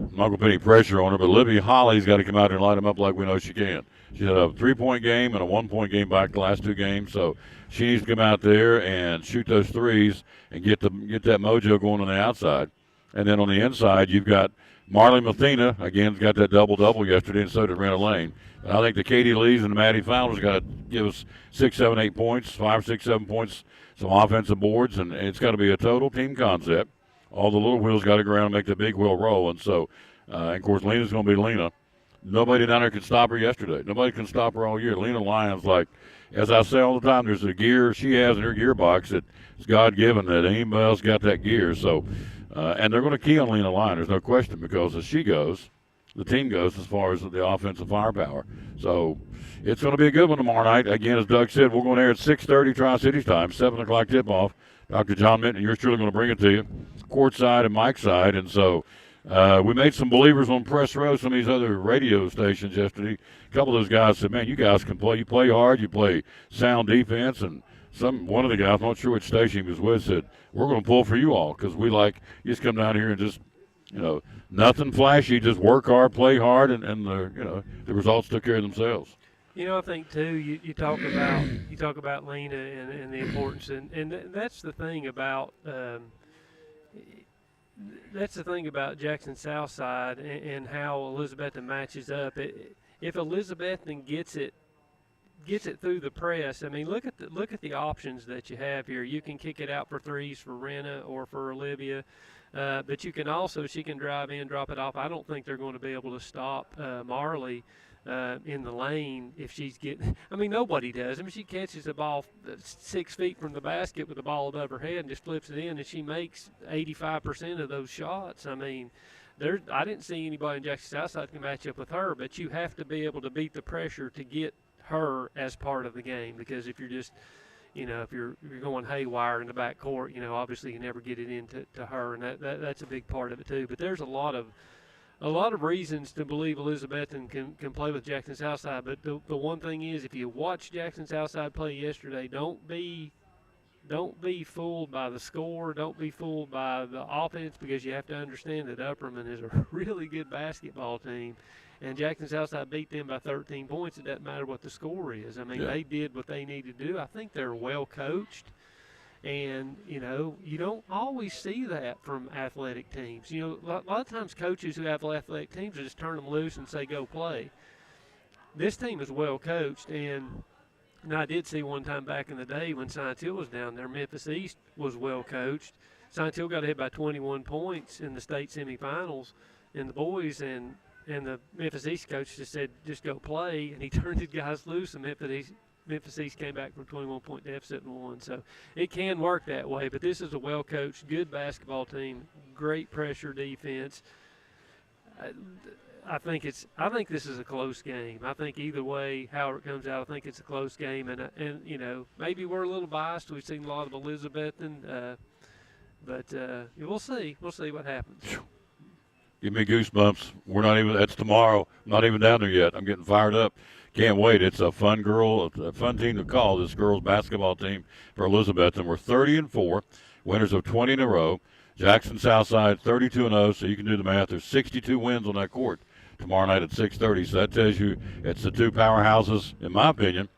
Speaker 1: I'm not going to put any pressure on her, but Libby Holly's got to come out there and light them up like we know she can. She had a 3-point game and a 1-point game back the last 2 games, so she needs to come out there and shoot those threes and get that mojo going on the outside. And then on the inside, you've got Marley Mathena, again, got that double-double yesterday, and so did Rena Lane. And I think the Katie Lees and the Maddie Fowlers got to give us 6, 7, 8 points, 5, 6, 7 points, some offensive boards, and it's got to be a total team concept. All the little wheels got to go around and make the big wheel roll. And so, and of course, Lena's going to be Lena. Nobody down there could stop her yesterday. Nobody can stop her all year. Lena Lyons, like, as I say all the time, there's a gear she has in her gearbox that's God-given that anybody else got that gear. So, and they're going to key on Lena Lyons, there's no question, because as she goes, the team goes as far as the offensive firepower. So it's going to be a good one tomorrow night. Again, as Doug said, we're going there at 6:30 Tri-Cities time, 7 o'clock tip-off. Dr. John Minton, yours truly going to bring it to you, courtside and Mike's side. And so we made some believers on Press Row, some of these other radio stations yesterday. A couple of those guys said, man, you guys can play. You play hard. You play sound defense. And one of the guys, I'm not sure which station he was with, said, we're going to pull for you all because we like you just come down here and just, nothing flashy, just work hard, play hard, and the results took care of themselves.
Speaker 7: I think too. You talk about Lena and the importance, and that's the thing about Jackson Southside and how Elizabethton matches up. If Elizabethton gets it through the press, I mean, look at the options that you have here. You can kick it out for threes for Rena or for Olivia. But she can drive in, drop it off. I don't think they're going to be able to stop Marley in the lane if she's getting. I mean, nobody does. I mean, she catches the ball 6 feet from the basket with the ball above her head and just flips it in, and she makes 85% of those shots. I mean, I didn't see anybody in Jackson Southside can match up with her, but you have to be able to beat the pressure to get her as part of the game, because if you're just if you're going haywire in the back court, obviously you never get it into her, and that's a big part of it too. But there's a lot of reasons to believe Elizabethton can play with Jackson Southside. But the one thing is, if you watch Jackson Southside play yesterday, don't be fooled by the score. Don't be fooled by the offense, because you have to understand that Upperman is a really good basketball team. And Jackson Southside beat them by 13 points. It doesn't matter what the score is. I mean, They did what they needed to do. I think they're well coached. And, you don't always see that from athletic teams. A lot of times coaches who have athletic teams will just turn them loose and say, go play. This team is well coached. And I did see one time back in the day when Science Hill was down there, Memphis East was well coached. Science Hill got hit by 21 points in the state semifinals in the boys, and the Memphis East coach just said, just go play, and he turned his guys loose, and Memphis East came back from a 21-point deficit and won. So it can work that way, but this is a well-coached, good basketball team, great pressure defense. I think this is a close game. I think either way, however it comes out, I think it's a close game, and maybe we're a little biased. We've seen a lot of Elizabethton, but we'll see. We'll see what happens.
Speaker 1: Give me goosebumps. That's tomorrow. I'm not even down there yet. I'm getting fired up. Can't wait. It's a fun team to call, this girls basketball team for Elizabethton. We're 30-4, winners of 20 in a row. Jackson Southside 32-0, so you can do the math. There's 62 wins on that court tomorrow night at 6:30. So that tells you it's the two powerhouses, in my opinion.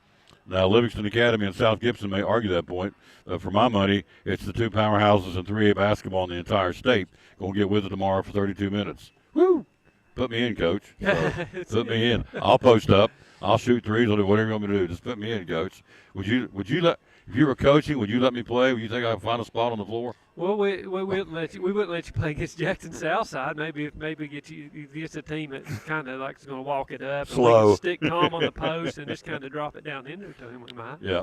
Speaker 1: Now, Livingston Academy and South Gibson may argue that point. For my money, it's the two powerhouses in 3A basketball in the entire state. Going to get with it tomorrow for 32 minutes. Woo! Put me in, Coach. So, put me in. I'll post up. I'll shoot threes. I'll do whatever you want me to do. Just put me in, Coach. Would you let? If you were coaching, would you let me play? Would you think I'd find a spot on the floor?
Speaker 7: Well, we wouldn't let you play against Jackson Southside. Maybe get you against a team that kind of like is going to walk it up,
Speaker 1: Slow.
Speaker 7: and we can stick Tom on the post and just kind of drop it down in there to him. We might.
Speaker 1: Yeah.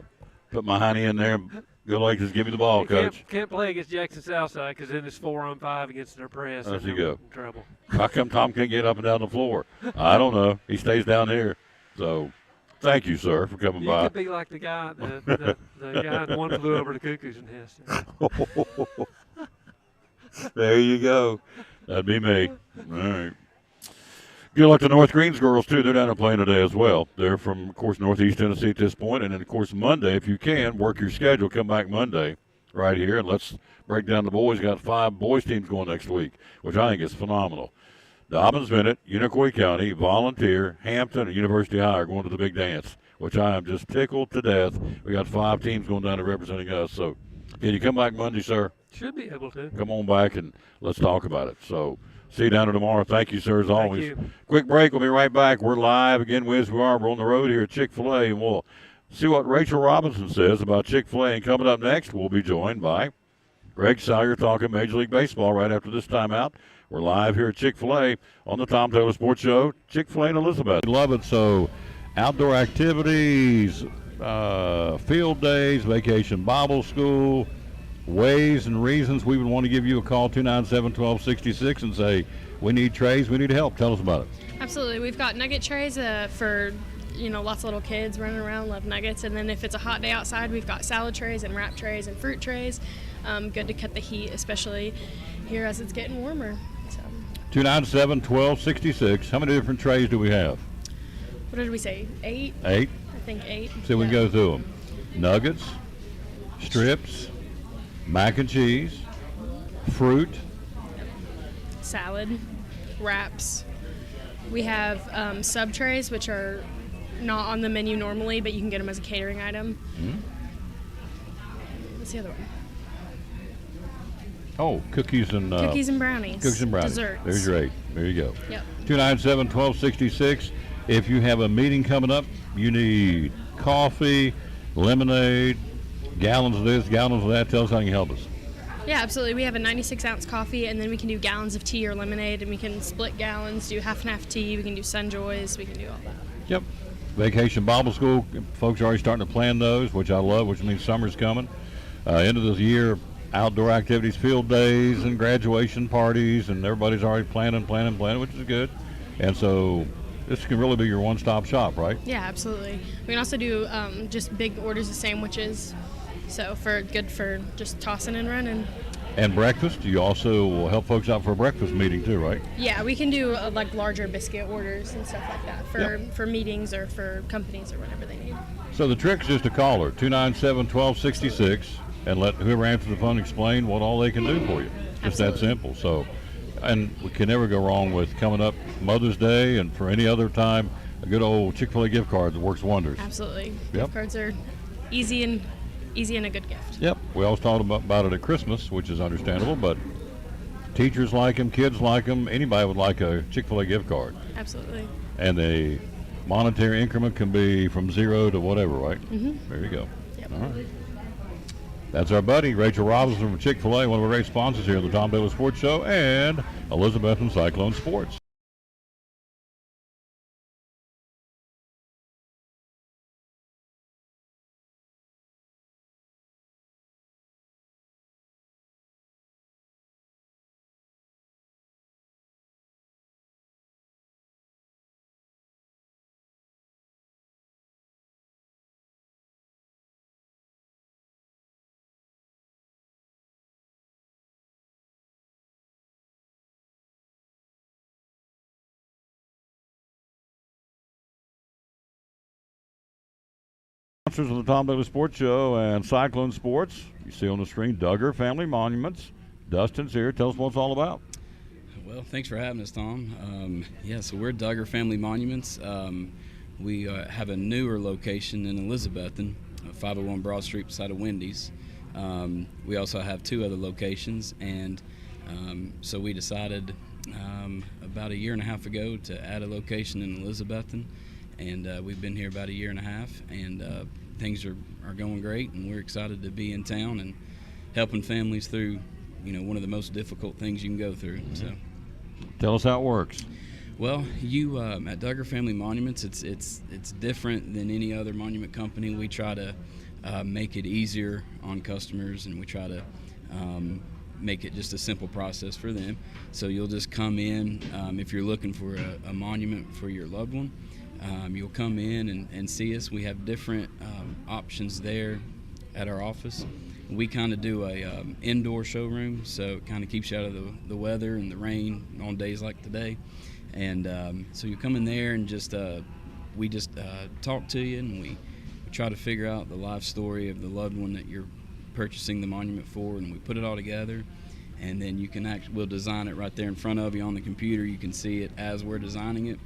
Speaker 1: Put my hiney in there. Good luck. Just give me the ball,
Speaker 7: You
Speaker 1: coach.
Speaker 7: can't play against Jackson Southside because then it's 4-on-5 against their press.
Speaker 1: There
Speaker 7: and
Speaker 1: you
Speaker 7: then
Speaker 1: go.
Speaker 7: we're in trouble.
Speaker 1: How come Tom can't get up and down the floor? I don't know. He stays down there. So, thank you, sir, for coming
Speaker 7: You
Speaker 1: by.
Speaker 7: could be like the guy, the guy that one flew over the cuckoo's nest.
Speaker 1: There you go. That'd be me. All right. Good luck to North Greens girls, too. They're down there playing today as well. They're from, of course, Northeast Tennessee at this point. And then, of course, Monday, if you can, work your schedule. Come back Monday right here. And let's break down the boys. Got 5 boys teams going next week, which I think is phenomenal. Dobbins Bennett, Unicoi County, Volunteer, Hampton, and University High are going to the big dance, which I am just tickled to death. We got 5 teams going down there representing us. So, can you come back Monday, sir?
Speaker 7: Should be able to.
Speaker 1: Come on back and let's talk about it. So, see you down there tomorrow. Thank you, sir, as always.
Speaker 7: you.
Speaker 1: Quick break. We'll be right back. We're live again with we are. We're on the road here at Chick-fil-A, and we'll see what Rachel Robinson says about Chick-fil-A. And coming up next, we'll be joined by Greg Sawyer talking Major League Baseball right after this timeout. We're live here at Chick-fil-A on the Tom Taylor Sports Show. Chick-fil-A and Elizabeth. Love it. So, outdoor activities, field days, vacation Bible school, ways and reasons we would want to give you a call, 297-1266, and say, we need trays, we need help. Tell us about it.
Speaker 8: Absolutely. We've got nugget trays for, lots of little kids running around, love nuggets. And then if it's a hot day outside, we've got salad trays and wrap trays and fruit trays. Good to cut the heat, especially here as it's getting warmer. So,
Speaker 1: 297-1266. How many different trays do we have?
Speaker 8: what did we say? 8?
Speaker 1: 8.
Speaker 8: I think 8.
Speaker 1: See, we can go through them. Nuggets, strips, mac and cheese, fruit.
Speaker 8: Salad, wraps. We have sub trays, which are not on the menu normally, but you can get them as a catering item. What's the other one?
Speaker 1: Oh, cookies and
Speaker 8: Cookies and brownies.
Speaker 1: Cookies and brownies.
Speaker 8: Desserts.
Speaker 1: There's your 8. There you go.
Speaker 8: Yep.
Speaker 1: 297-1266. If you have a meeting coming up, you need coffee, lemonade, gallons of this, gallons of that. Tell us how you can help us.
Speaker 8: Yeah, absolutely. We have a 96-ounce coffee, and then we can do gallons of tea or lemonade, and we can split gallons, do half and half tea. We can do Sunjoys. We can do all that.
Speaker 1: Yep. Vacation Bible School. Folks are already starting to plan those, which I love, which means summer's coming. End of the year, outdoor activities, field days, and graduation parties, and everybody's already planning, which is good. And so this can really be your one-stop shop, right?
Speaker 8: Yeah, absolutely. We can also do just big orders of sandwiches, so good for just tossing and running.
Speaker 1: And breakfast. You also will help folks out for a breakfast meeting too, right?
Speaker 8: Yeah, we can do like larger biscuit orders and stuff like that for meetings or for companies or whatever they need.
Speaker 1: So the trick's just to call her, 297-1266, and let whoever answers the phone explain what all they can do for you. Just that simple. So, and we can never go wrong with coming up Mother's Day and for any other time, a good old Chick-fil-A gift card that works wonders.
Speaker 8: Absolutely.
Speaker 1: Yep.
Speaker 8: Gift cards are easy and a good gift.
Speaker 1: Yep. We always talk about it at Christmas, which is understandable, but teachers like them, kids like them, anybody would like a Chick-fil-A gift card.
Speaker 8: Absolutely.
Speaker 1: And the monetary increment can be from 0 to whatever, right?
Speaker 8: Mm-hmm.
Speaker 1: There you go.
Speaker 8: Yep.
Speaker 1: All right. That's our buddy, Rachel Robinson from Chick-fil-A, one of our great sponsors here at the Tom Taylor Sports Show, and Elizabeth and Cyclone Sports. Sponsors of the Tom Taylor Sports Show and Cyclone Sports. You see on the screen, Duggar Family Monuments. Dustin's here. Tell us what it's all about.
Speaker 9: Well, thanks for having us, Tom. So we're Duggar Family Monuments. We have a newer location in Elizabethton, 501 Broad Street beside of Wendy's. We also have 2 other locations, and so we decided about a year and a half ago to add a location in Elizabethton. And we've been here about a year and a half, and things are going great, and we're excited to be in town and helping families through, one of the most difficult things you can go through. So,
Speaker 1: Tell us how it works.
Speaker 9: well, you at Duggar Family Monuments, it's different than any other monument company. We try to make it easier on customers, and we try to make it just a simple process for them. So you'll just come in if you're looking for a monument for your loved one. You'll come in and see us. We have different options there at our office. We kind of do a indoor showroom, so it kind of keeps you out of the weather and the rain on days like today. And so you come in there and we just talk to you, and we try to figure out the life story of the loved one that you're purchasing the monument for, and we put it all together. And then we'll design it right there in front of you on the computer. You can see it as we're designing it,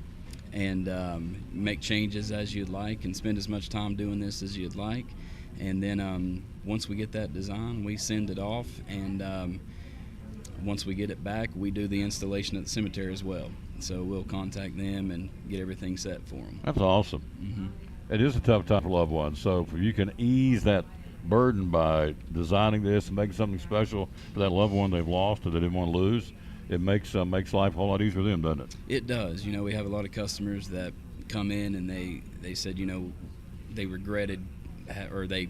Speaker 9: and make changes as you'd like, and spend as much time doing this as you'd like. And then once we get that design, we send it off, and once we get it back, we do the installation at the cemetery as well. So we'll contact them and get everything set for them.
Speaker 1: That's awesome.
Speaker 9: Mm-hmm.
Speaker 1: It is a tough time for loved ones. So if you can ease that burden by designing this and making something special for that loved one they've lost or they didn't want to lose, it makes life a whole lot easier for them, doesn't it?
Speaker 9: It does. We have a lot of customers that come in and they said, they regretted or they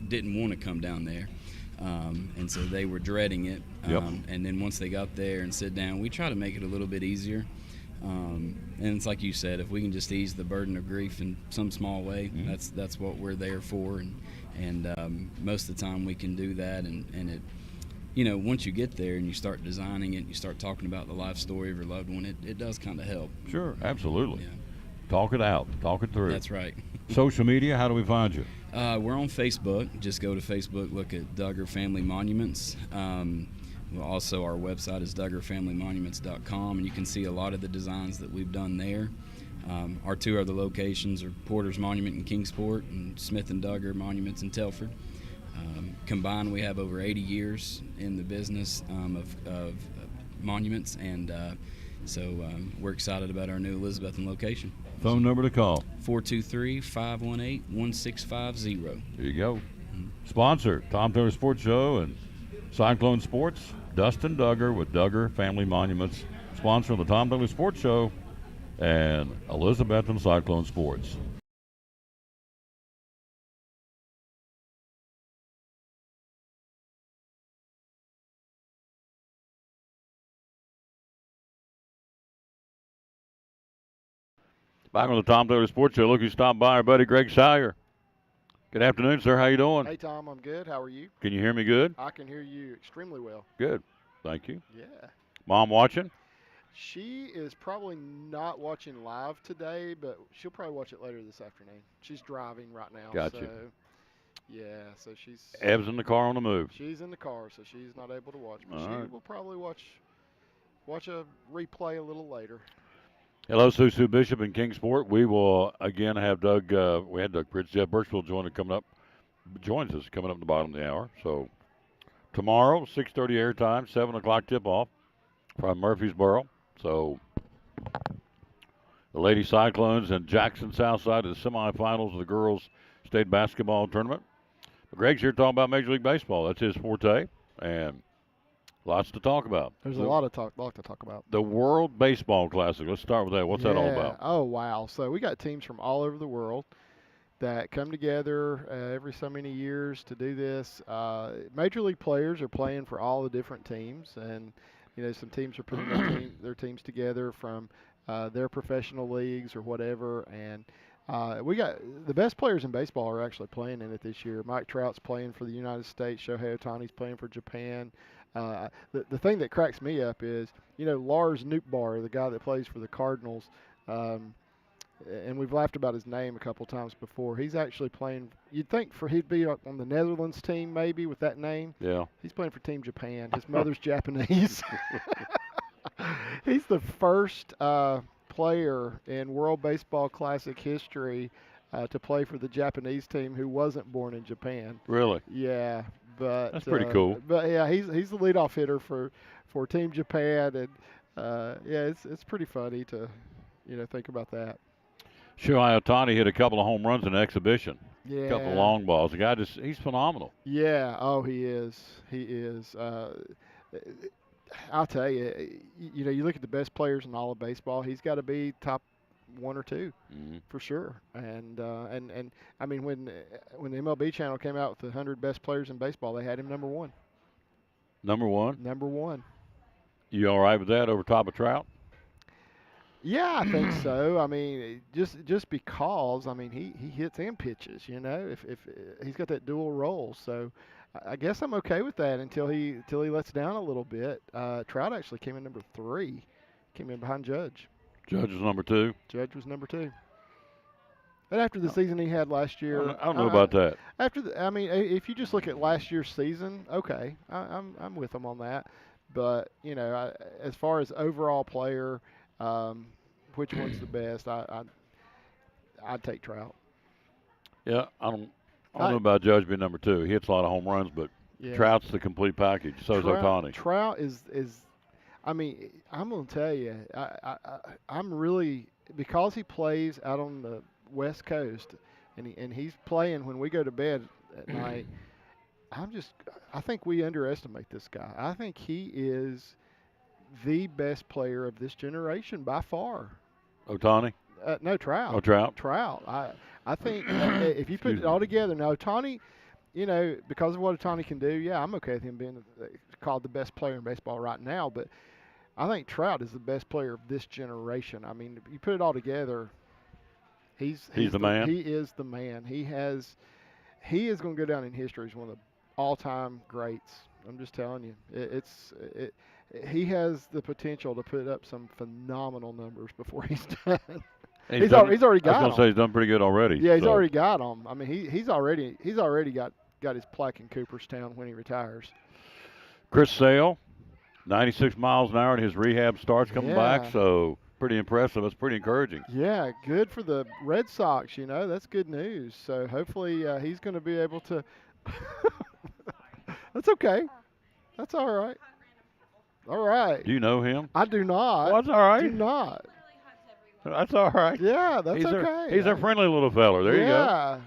Speaker 9: didn't want to come down there. And so they were dreading it.
Speaker 1: Yep.
Speaker 9: And then once they got there and sit down, we try to make it a little bit easier. And it's like you said, if we can just ease the burden of grief in some small way, that's what we're there for. And most of the time we can do that. And it, once you get there and you start designing it, and you start talking about the life story of your loved one, it does kind of help.
Speaker 1: Sure, absolutely.
Speaker 9: Yeah.
Speaker 1: Talk it out. Talk it through.
Speaker 9: That's right.
Speaker 1: Social media, how do we find you?
Speaker 9: We're on Facebook. Just go to Facebook, look at Duggar Family Monuments. Also, our website is DuggarFamilyMonuments.com, and you can see a lot of the designs that we've done there. Our two other locations are Porter's Monument in Kingsport and Smith & Duggar Monuments in Telford. Combined, we have over 80 years in the business of monuments, and so we're excited about our new Elizabethton location.
Speaker 1: Phone number to call.
Speaker 9: 423-518-1650.
Speaker 1: There you go. Sponsor, Tom Taylor Sports Show and Cyclone Sports. Dustin Duggar with Duggar Family Monuments. Sponsor of the Tom Taylor Sports Show and Elizabethton Cyclone Sports. Back on the Tom Taylor Sports Show. Look who stopped by, our buddy Greg Sire. Good afternoon, sir. How you doing?
Speaker 10: Hey, Tom. I'm good. How are you?
Speaker 1: Can you hear me good?
Speaker 10: I can hear you extremely well.
Speaker 1: Good. Thank you.
Speaker 10: Yeah.
Speaker 1: Mom watching?
Speaker 10: She is probably not watching live today, but she'll probably watch it later this afternoon. She's driving right now.
Speaker 1: Gotcha.
Speaker 10: So, yeah, so she's...
Speaker 1: Ev's in the car on the move.
Speaker 10: She's in the car, so she's not able to watch. But
Speaker 1: All
Speaker 10: she
Speaker 1: right.
Speaker 10: will probably watch a replay a little later.
Speaker 1: Hello, Sue Bishop in Kingsport. We will again have Doug. We had Doug Pritz. Jeff Birchfield joins us coming up in the bottom of the hour. So tomorrow, 6:30 airtime, 7 o'clock tip-off from Murfreesboro. So the Lady Cyclones and Jackson Southside of the semifinals of the girls' state basketball tournament. But Greg's here talking about Major League Baseball. That's his forte, and lots to talk about.
Speaker 10: There's a lot to talk about.
Speaker 1: The World Baseball Classic. Let's start with that. What's that all about?
Speaker 10: Oh, wow. So we got teams from all over the world that come together every so many years to do this. Major League players are playing for all the different teams, and some teams are putting their teams together from their professional leagues or whatever. And we got the best players in baseball are actually playing in it this year. Mike Trout's playing for the United States. Shohei Ohtani's playing for Japan. The thing that cracks me up is, Lars Nootbaar, the guy that plays for the Cardinals, and we've laughed about his name a couple times before. He's actually playing. You'd think he'd be on the Netherlands team maybe with that name.
Speaker 1: Yeah.
Speaker 10: He's playing for Team Japan. His mother's Japanese. He's the first player in World Baseball Classic history to play for the Japanese team who wasn't born in Japan.
Speaker 1: Really?
Speaker 10: Yeah, but
Speaker 1: that's pretty cool.
Speaker 10: But yeah, he's the leadoff hitter for Team Japan, and yeah, it's pretty funny to think about that.
Speaker 1: Shohei Ohtani hit a couple of home runs in an exhibition.
Speaker 10: Yeah.
Speaker 1: couple of long balls. The guy he's phenomenal.
Speaker 10: Yeah. Oh, he is. He is. I'll tell you. You know, you look at the best players in all of baseball. He's got to be top 1 or 2 for sure. And I mean, when the MLB channel came out with the 100 best players in baseball, they had him number 1.
Speaker 1: Number 1.
Speaker 10: Number 1.
Speaker 1: You all right with that over top of Trout?
Speaker 10: Yeah, I think so. I mean, just because I mean he hits and pitches. You know, if he's got that dual role, so I guess I'm okay with that until he lets down a little bit. Trout actually came in number 3, came in behind Judge.
Speaker 1: Judge was number 2.
Speaker 10: Judge was number 2. And after the season he had last year,
Speaker 1: I don't know about that.
Speaker 10: I mean, if you just look at last year's season, okay, I'm with him on that. But you know, as far as overall player, which one's the best? I'd take Trout.
Speaker 1: Yeah, I don't know about Judge being number 2. He hits a lot of home runs, but
Speaker 10: Yeah.
Speaker 1: Trout's the complete package. So is Ohtani.
Speaker 10: Trout is. I mean, I'm gonna tell you, I'm really, because he plays out on the West Coast, and he's playing when we go to bed at night. I think we underestimate this guy. I think he is the best player of this generation by far.
Speaker 1: Ohtani?
Speaker 10: No, Trout.
Speaker 1: Oh, Trout.
Speaker 10: Trout. I think if you put it all together, now Ohtani, you know, because of what Ohtani can do, yeah, I'm okay with him being called the best player in baseball right now. But I think Trout is the best player of this generation. I mean, if you put it all together, he's
Speaker 1: the man.
Speaker 10: He is the man. He is going to go down in history as one of the all-time greats. I'm just telling you, he has the potential to put up some phenomenal numbers before he's done. He's already got them.
Speaker 1: I was going to say he's done pretty good already.
Speaker 10: Yeah, he's already got them. I mean, he's already got his plaque in Cooperstown when he retires.
Speaker 1: Chris Sale, 96 miles an hour in his rehab starts coming back, so pretty impressive. It's pretty encouraging.
Speaker 10: Yeah, good for the Red Sox, you know. That's good news. So hopefully he's going to be able to – That's okay. That's all right. All right.
Speaker 1: Do you know him?
Speaker 10: I do not.
Speaker 1: Well, that's all right.
Speaker 10: Do not.
Speaker 1: That's all right.
Speaker 10: Yeah, that's okay.
Speaker 1: He's a friendly little feller. There you go.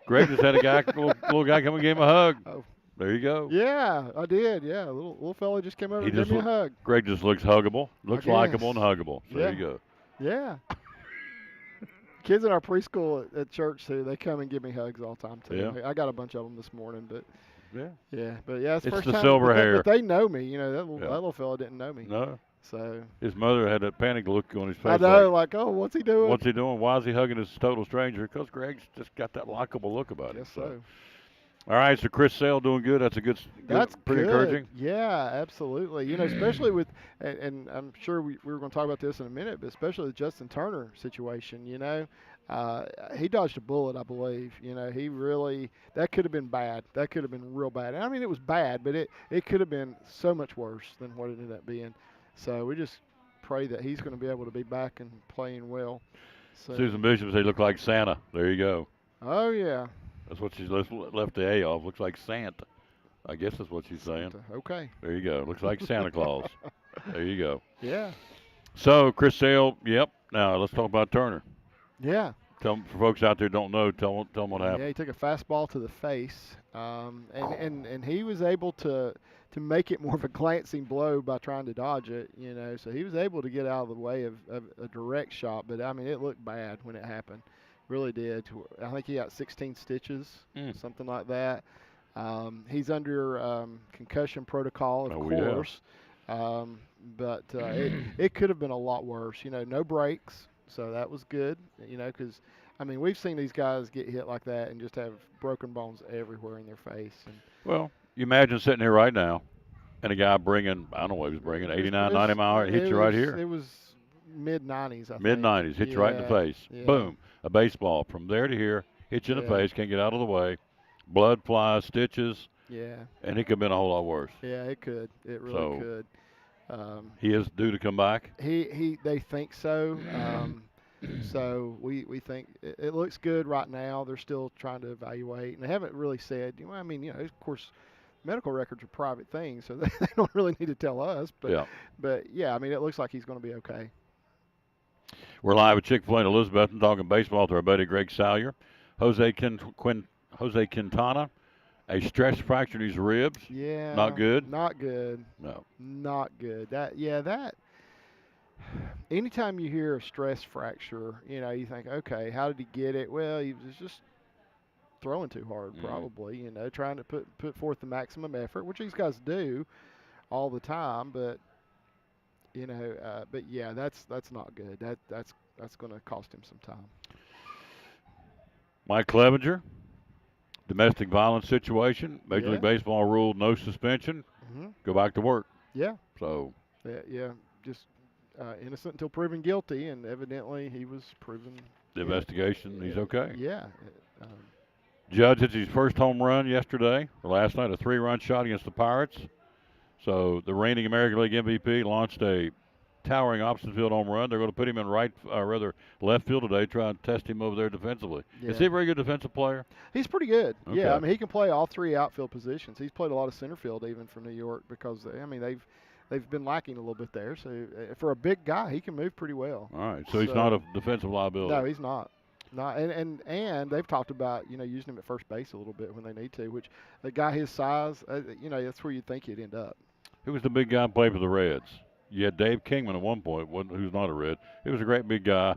Speaker 1: Greg just had a guy, little guy come and gave him a hug. Oh. There you go.
Speaker 10: Yeah, I did. Yeah, little fella just came over and gave me a hug.
Speaker 1: Greg just looks huggable, looks likable and huggable. So there you go.
Speaker 10: Yeah. Kids in our preschool at church too, they come and give me hugs all the time too.
Speaker 1: Yeah.
Speaker 10: I got a bunch of them this morning, but
Speaker 1: yeah,
Speaker 10: it's the first
Speaker 1: the
Speaker 10: time.
Speaker 1: silver hair.
Speaker 10: But they know me. You know, that little fella didn't know me.
Speaker 1: No.
Speaker 10: So
Speaker 1: his mother had that panic look on his face.
Speaker 10: I know, like, oh, what's he doing?
Speaker 1: What's he doing? Why is he hugging this total stranger? Because Greg's just got that likable look about him.
Speaker 10: So.
Speaker 1: All right, so Chris Sale doing good. That's pretty encouraging.
Speaker 10: Yeah, absolutely. You know, especially with, and I'm sure we were going to talk about this in a minute, but especially the Justin Turner situation. You know, he dodged a bullet, I believe. You know, that could have been bad. That could have been real bad. And I mean, it was bad, but it could have been so much worse than what it ended up being. So we just pray that he's going to be able to be back and playing well. So.
Speaker 1: Susan Bishop said he looked like Santa. There you go.
Speaker 10: Oh, yeah.
Speaker 1: That's what she's left the A off. Looks like Santa. I guess that's what she's saying.
Speaker 10: Santa. Okay.
Speaker 1: There you go. Looks like Santa Claus. There you go.
Speaker 10: Yeah.
Speaker 1: So, Chris Sale, yep. Now, let's talk about Turner.
Speaker 10: Yeah.
Speaker 1: For folks out there who don't know, tell them what happened.
Speaker 10: Yeah, he took a fastball to the face, and he was able to make it more of a glancing blow by trying to dodge it, you know. So he was able to get out of the way of a direct shot, but, I mean, it looked bad when it happened. Really did. I think he got 16 stitches, something like that. He's under concussion protocol, of course. Yeah. But it could have been a lot worse. You know, no breaks, so that was good, you know, because, I mean, we've seen these guys get hit like that and just have broken bones everywhere in their face.
Speaker 1: Well, you imagine sitting here right now and a guy bringing, I don't know what he was bringing, 89, 90 mile an hour, hits you right here.
Speaker 10: It was mid-90s, I think.
Speaker 1: Mid-90s, hits you right in the face.
Speaker 10: Yeah.
Speaker 1: Boom. A baseball from there to here, hits you in the face, can't get out of the way. Blood flies, stitches.
Speaker 10: Yeah.
Speaker 1: And it could have been a whole lot worse.
Speaker 10: Yeah, it could. It really could.
Speaker 1: He is due to come back?
Speaker 10: They think so. So we think it looks good right now. They're still trying to evaluate, and they haven't really said. I mean, you know, of course, medical records are private things, so they don't really need to tell us. But yeah, I mean, it looks like he's going to be okay.
Speaker 1: We're live at Chick-fil-A in Elizabethton talking baseball with our buddy Greg Salyer. Jose Quintana, a stress fracture in his ribs.
Speaker 10: Yeah.
Speaker 1: Not good?
Speaker 10: Not good.
Speaker 1: No.
Speaker 10: Not good. That. Anytime you hear a stress fracture, you think, okay, how did he get it? Well, he was just throwing too hard, probably. Trying to put forth the maximum effort, which these guys do all the time. But but yeah, that's not good. That's going to cost him some time.
Speaker 1: Mike Clevenger, domestic violence situation. Major
Speaker 10: Yeah.
Speaker 1: League Baseball ruled no suspension.
Speaker 10: Mm-hmm.
Speaker 1: Go back to work.
Speaker 10: Yeah.
Speaker 1: So
Speaker 10: Yeah. Just innocent until proven guilty, and evidently he was proven.
Speaker 1: the investigation, he's okay.
Speaker 10: Yeah.
Speaker 1: Judge hits his first home run yesterday, or last night, a 3-run shot against the Pirates. So the reigning American League MVP launched a towering opposite field home run. They're going to put him in left field today, try and test him over there defensively.
Speaker 10: Yeah.
Speaker 1: Is he a very good defensive player?
Speaker 10: He's pretty good.
Speaker 1: Okay.
Speaker 10: Yeah, I mean he can play all 3 outfield positions. He's played a lot of center field even for New York because they've been lacking a little bit there. So for a big guy, he can move pretty well.
Speaker 1: All right, so he's not a defensive liability.
Speaker 10: No, he's not. Not and they've talked about using him at first base a little bit when they need to. Which a guy his size, that's where you'd think he'd end up.
Speaker 1: Who was the big guy who played for the Reds? You had Dave Kingman at one point, who's not a Red. He was a great big guy,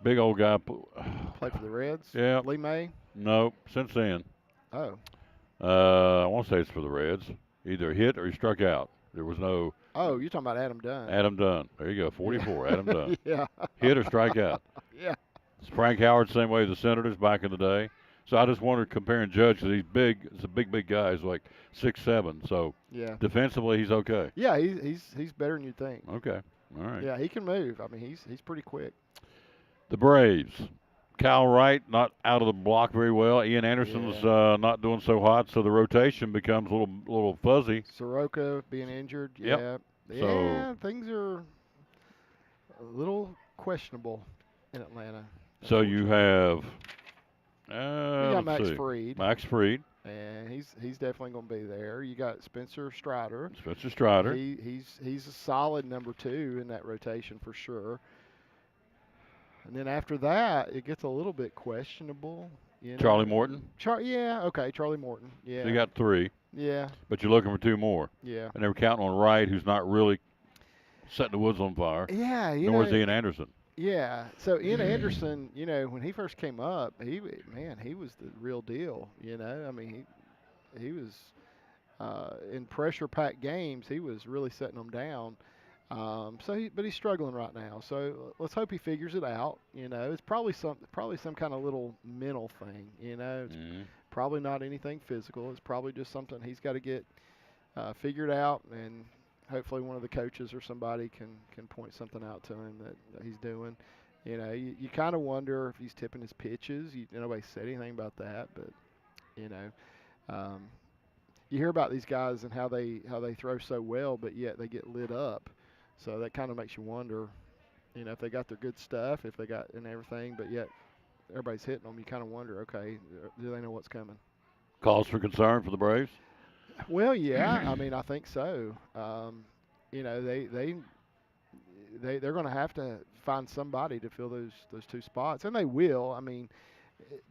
Speaker 1: big old guy.
Speaker 10: Played for the Reds.
Speaker 1: Yeah.
Speaker 10: Lee May.
Speaker 1: No, since then.
Speaker 10: Oh.
Speaker 1: I want to say it's for the Reds. Either hit or he struck out. There was no.
Speaker 10: Oh, you're talking about Adam Dunn.
Speaker 1: Adam Dunn. There you go, 44. Adam Dunn.
Speaker 10: Yeah.
Speaker 1: Hit or strike out.
Speaker 10: Yeah.
Speaker 1: Frank Howard, same way as the Senators back in the day. So I just wondered comparing Judge because he's big. It's a big guy. He's like 6'7". So
Speaker 10: yeah.
Speaker 1: Defensively, he's okay.
Speaker 10: Yeah, he's better than you'd think.
Speaker 1: Okay. All right.
Speaker 10: Yeah, he can move. I mean, he's pretty quick.
Speaker 1: The Braves. Cal Wright not out of the block very well. Ian Anderson's not doing so hot, so the rotation becomes a little fuzzy.
Speaker 10: Soroka being injured.
Speaker 1: Yep.
Speaker 10: Yeah.
Speaker 1: So,
Speaker 10: yeah, things are a little questionable in Atlanta.
Speaker 1: So you have.
Speaker 10: You got Max
Speaker 1: see.
Speaker 10: Fried.
Speaker 1: Max Fried.
Speaker 10: And he's definitely going to be there. You got Spencer Strider.
Speaker 1: Spencer Strider.
Speaker 10: He's a solid number 2 in that rotation for sure. And then after that, it gets a little bit questionable.
Speaker 1: Charlie Morton.
Speaker 10: Charlie Morton. Yeah.
Speaker 1: So you got 3.
Speaker 10: Yeah.
Speaker 1: But you're looking for 2 more.
Speaker 10: Yeah.
Speaker 1: And they were counting on Wright, who's not really setting the woods on fire.
Speaker 10: Yeah.
Speaker 1: Nor is Ian Anderson.
Speaker 10: Yeah. So Ian Anderson, when he first came up, he was the real deal. I mean, he was in pressure-packed games. He was really setting them down. But he's struggling right now. So let's hope he figures it out. It's probably some kind of little mental thing. It's probably not anything physical. It's probably just something he's got to get figured out, and hopefully one of the coaches or somebody can point something out to him that he's doing. You kind of wonder if he's tipping his pitches. Nobody said anything about that, but you hear about these guys and how they throw so well, but yet they get lit up. So that kind of makes you wonder, if they got their good stuff, if they got and everything, but yet everybody's hitting them. You kind of wonder, okay, do they know what's coming?
Speaker 1: Cause for concern for the Braves?
Speaker 10: Well, yeah, I mean, I think so. They're going to have to find somebody to fill those 2 spots, and they will. I mean,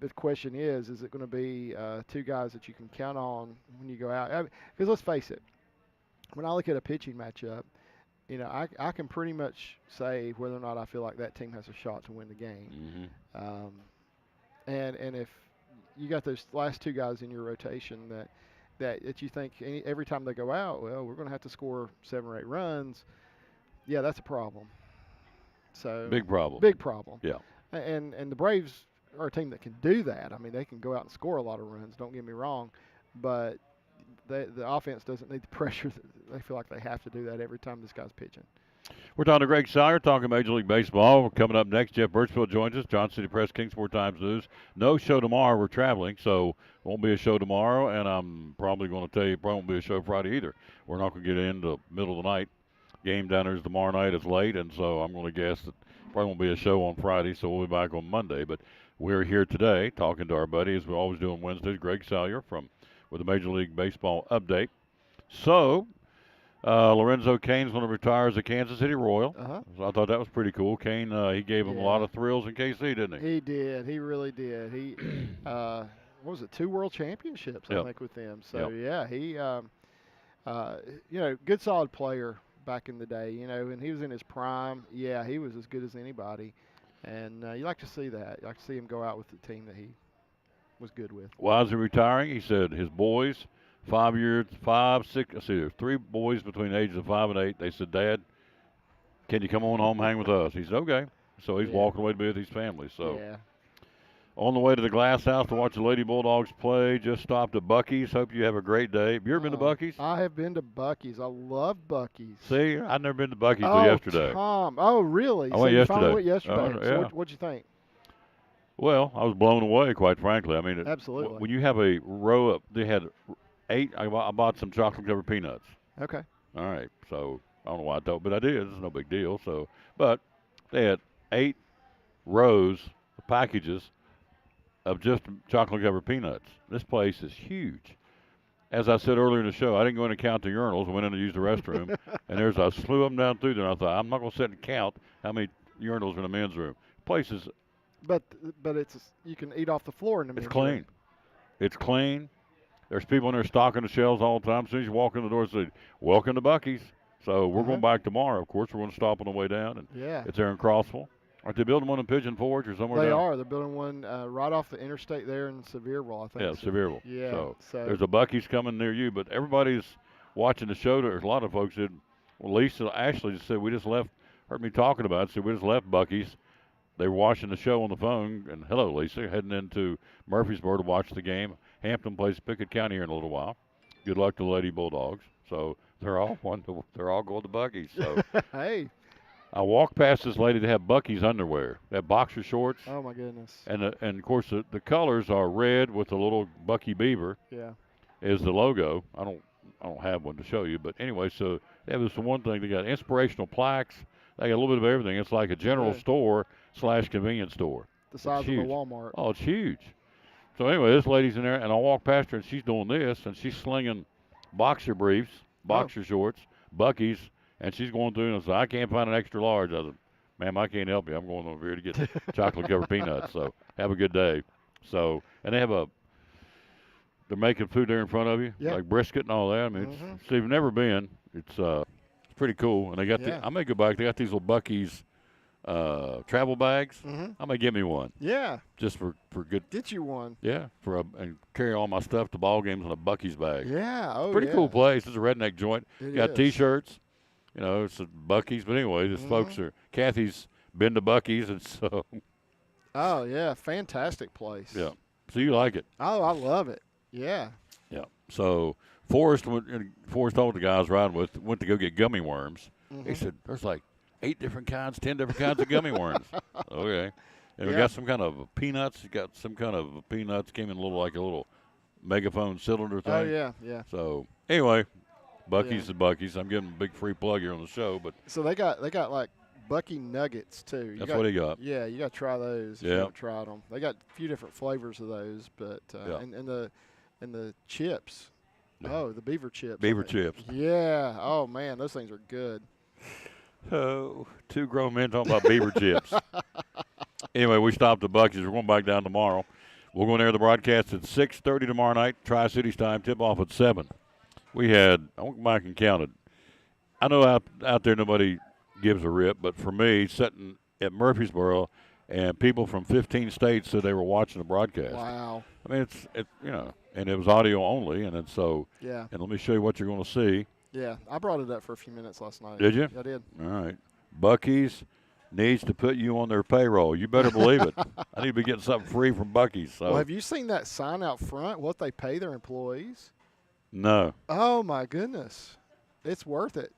Speaker 10: the question is it going to be 2 guys that you can count on when you go out? Because let's face it, when I look at a pitching matchup, I can pretty much say whether or not I feel like that team has a shot to win the game.
Speaker 1: Mm-hmm.
Speaker 10: And if you got those last 2 guys in your rotation that you think every time they go out, well, we're going to have to score 7 or 8 runs. Yeah, that's a problem. So
Speaker 1: big problem.
Speaker 10: Big problem.
Speaker 1: Yeah.
Speaker 10: And the Braves are a team that can do that. I mean, they can go out and score a lot of runs. Don't get me wrong, but the offense doesn't need the pressure. They feel like they have to do that every time this guy's pitching.
Speaker 1: We're talking to Greg Sire, talking Major League Baseball. Coming up next, Jeff Birchfield joins us. Johnson City Press, Kingsport Times News. No show tomorrow. We're traveling, so won't be a show tomorrow. And I'm probably going to tell you, probably won't be a show Friday either. We're not going to get into the middle of the night. Game down there is tomorrow night. It's late, and so I'm going to guess that probably won't be a show on Friday, so we'll be back on Monday. But we're here today talking to our buddy, as we always do on Wednesdays, Greg Salyer with the Major League Baseball update. So Lorenzo Kane's going to retire as a Kansas City Royal.
Speaker 10: Uh-huh.
Speaker 1: So I thought that was pretty cool. Kane, he gave him a lot of thrills in KC, didn't he?
Speaker 10: He did. He really did. He, what was it, 2 world championships, I think, with them. So, yeah, he, good solid player back in the day, and he was in his prime. Yeah, he was as good as anybody. And you like to see that. You like to see him go out with the team that he was good with.
Speaker 1: Why is he retiring? He said his boys, 5 years, 5, 6, let's see, there's 3 boys between the ages of 5 and 8. They said, Dad, can you come on home, hang with us? He said, okay. So he's walking away to be with his family. So on the way to the Glass House to watch the Lady Bulldogs play, just stopped at Buc-ee's. Hope you have a great day. Have you ever been to Buc-ee's?
Speaker 10: I have been to Buc-ee's. I love Buc-ee's.
Speaker 1: See, I've never been to Buc-ee's till yesterday.
Speaker 10: Tom. Oh, really?
Speaker 1: I went
Speaker 10: you
Speaker 1: yesterday.
Speaker 10: finally went yesterday.
Speaker 1: Yeah.
Speaker 10: So what'd you think?
Speaker 1: Well, I was blown away, quite frankly. I mean,
Speaker 10: Absolutely.
Speaker 1: When you have a row up, they had 8. I bought some chocolate-covered peanuts.
Speaker 10: Okay.
Speaker 1: All right. So I don't know why I told, but I did. It's no big deal. So, but they had 8 rows of packages of just chocolate-covered peanuts. This place is huge. As I said earlier in the show, I didn't go in and count the urinals. I went in to use the restroom, and there's a slew of them down through there. And I thought, I'm not going to sit and count how many urinals are in the men's room. Place is.
Speaker 10: But you can eat off the floor in the men's
Speaker 1: It's clean.
Speaker 10: room.
Speaker 1: It's clean. There's people in there stocking the shelves all the time. As soon as you walk in the door, it says, welcome to Buc-ee's. So we're going back tomorrow. Of course, we're going to stop on the way down. And it's there in Crossville. Aren't they building one in Pigeon Forge or somewhere
Speaker 10: They
Speaker 1: down?
Speaker 10: are. They're building one right off the interstate there in Sevierville, I think.
Speaker 1: Yeah, Sevierville.
Speaker 10: Yeah.
Speaker 1: So
Speaker 10: there's
Speaker 1: there's a Buc-ee's coming near you, but everybody's watching the show. There's a lot of folks that, well, Lisa Ashley just said, we just left, heard me talking about it, said we just left Buc-ee's. They were watching the show on the phone, and hello, Lisa, heading into Murfreesboro to watch the game. Hampton plays Pickett County here in a little while. Good luck to the Lady Bulldogs. So they're all going to Buc-ee's. So
Speaker 10: hey.
Speaker 1: I walked past this lady that had Buc-ee's underwear. They have boxer shorts.
Speaker 10: Oh my goodness.
Speaker 1: And of course the colors are red with a little Bucky beaver.
Speaker 10: Yeah.
Speaker 1: Is the logo. I don't have one to show you, but anyway, so they have this one thing. They got inspirational plaques. They got a little bit of everything. It's like a general store / convenience store.
Speaker 10: The size of a Walmart.
Speaker 1: Oh, it's huge. So anyway, this lady's in there, and I walk past her, and she's doing this, and she's slinging boxer briefs, boxer shorts, Buc-ee's, and she's going through, and I said, I can't find an extra large. I said, ma'am, I can't help you. I'm going over here to get chocolate-covered peanuts. So have a good day. So, and they have they're making food there in front of you, like brisket and all that. I mean, so if you've never been, it's pretty cool. And they got I may go back. They got these little Buc-ee's travel bags. I may get me one.
Speaker 10: Yeah.
Speaker 1: Just for good.
Speaker 10: Get you one.
Speaker 1: Yeah, and carry all my stuff to ball games in a Buc-ee's bag.
Speaker 10: Yeah. Oh,
Speaker 1: pretty cool place. It's a redneck joint. Got T-shirts. You know, it's a Buc-ee's. But anyway, these folks are. Kathy's been to Buc-ee's, and so.
Speaker 10: Oh yeah, fantastic place.
Speaker 1: Yeah. So you like it?
Speaker 10: Oh, I love it. Yeah.
Speaker 1: Yeah. So Forrest told the guys riding with went to go get gummy worms. He said there's like 8 different kinds, 10 different kinds of gummy worms. Okay. And we got some kind of peanuts. You got some kind of peanuts. Came in a little megaphone cylinder thing.
Speaker 10: Oh yeah, yeah.
Speaker 1: So anyway, Buc-ee's is Buc-ee's. I'm giving a big free plug here on the show, but
Speaker 10: so they got like Bucky nuggets too.
Speaker 1: That's what he got.
Speaker 10: Yeah, you got to try those. If you haven't tried them. They got a few different flavors of those, but and the chips.
Speaker 1: Yeah.
Speaker 10: Oh, the beaver chips.
Speaker 1: Beaver chips.
Speaker 10: Yeah. Oh man, those things are good.
Speaker 1: Oh, 2 grown men talking about beaver chips. Anyway, we stopped at Buc-ee's. We're going back down tomorrow. We're going to air the broadcast at 6:30 tomorrow night. Tri-Cities time. Tip off at 7. We had. I went back and counted. I know out there nobody gives a rip, but for me, sitting at Murfreesboro, and people from 15 states said they were watching the broadcast.
Speaker 10: Wow.
Speaker 1: I mean, and it was audio only, and then so.
Speaker 10: Yeah.
Speaker 1: And let me show you what you're going to see.
Speaker 10: Yeah, I brought it up for a few minutes last night.
Speaker 1: Did you?
Speaker 10: I did.
Speaker 1: All right. Buc-ee's needs to put you on their payroll. You better believe it. I need to be getting something free from Buc-ee's. So.
Speaker 10: Well, have you seen that sign out front, what they pay their employees?
Speaker 1: No.
Speaker 10: Oh, my goodness. It's worth it.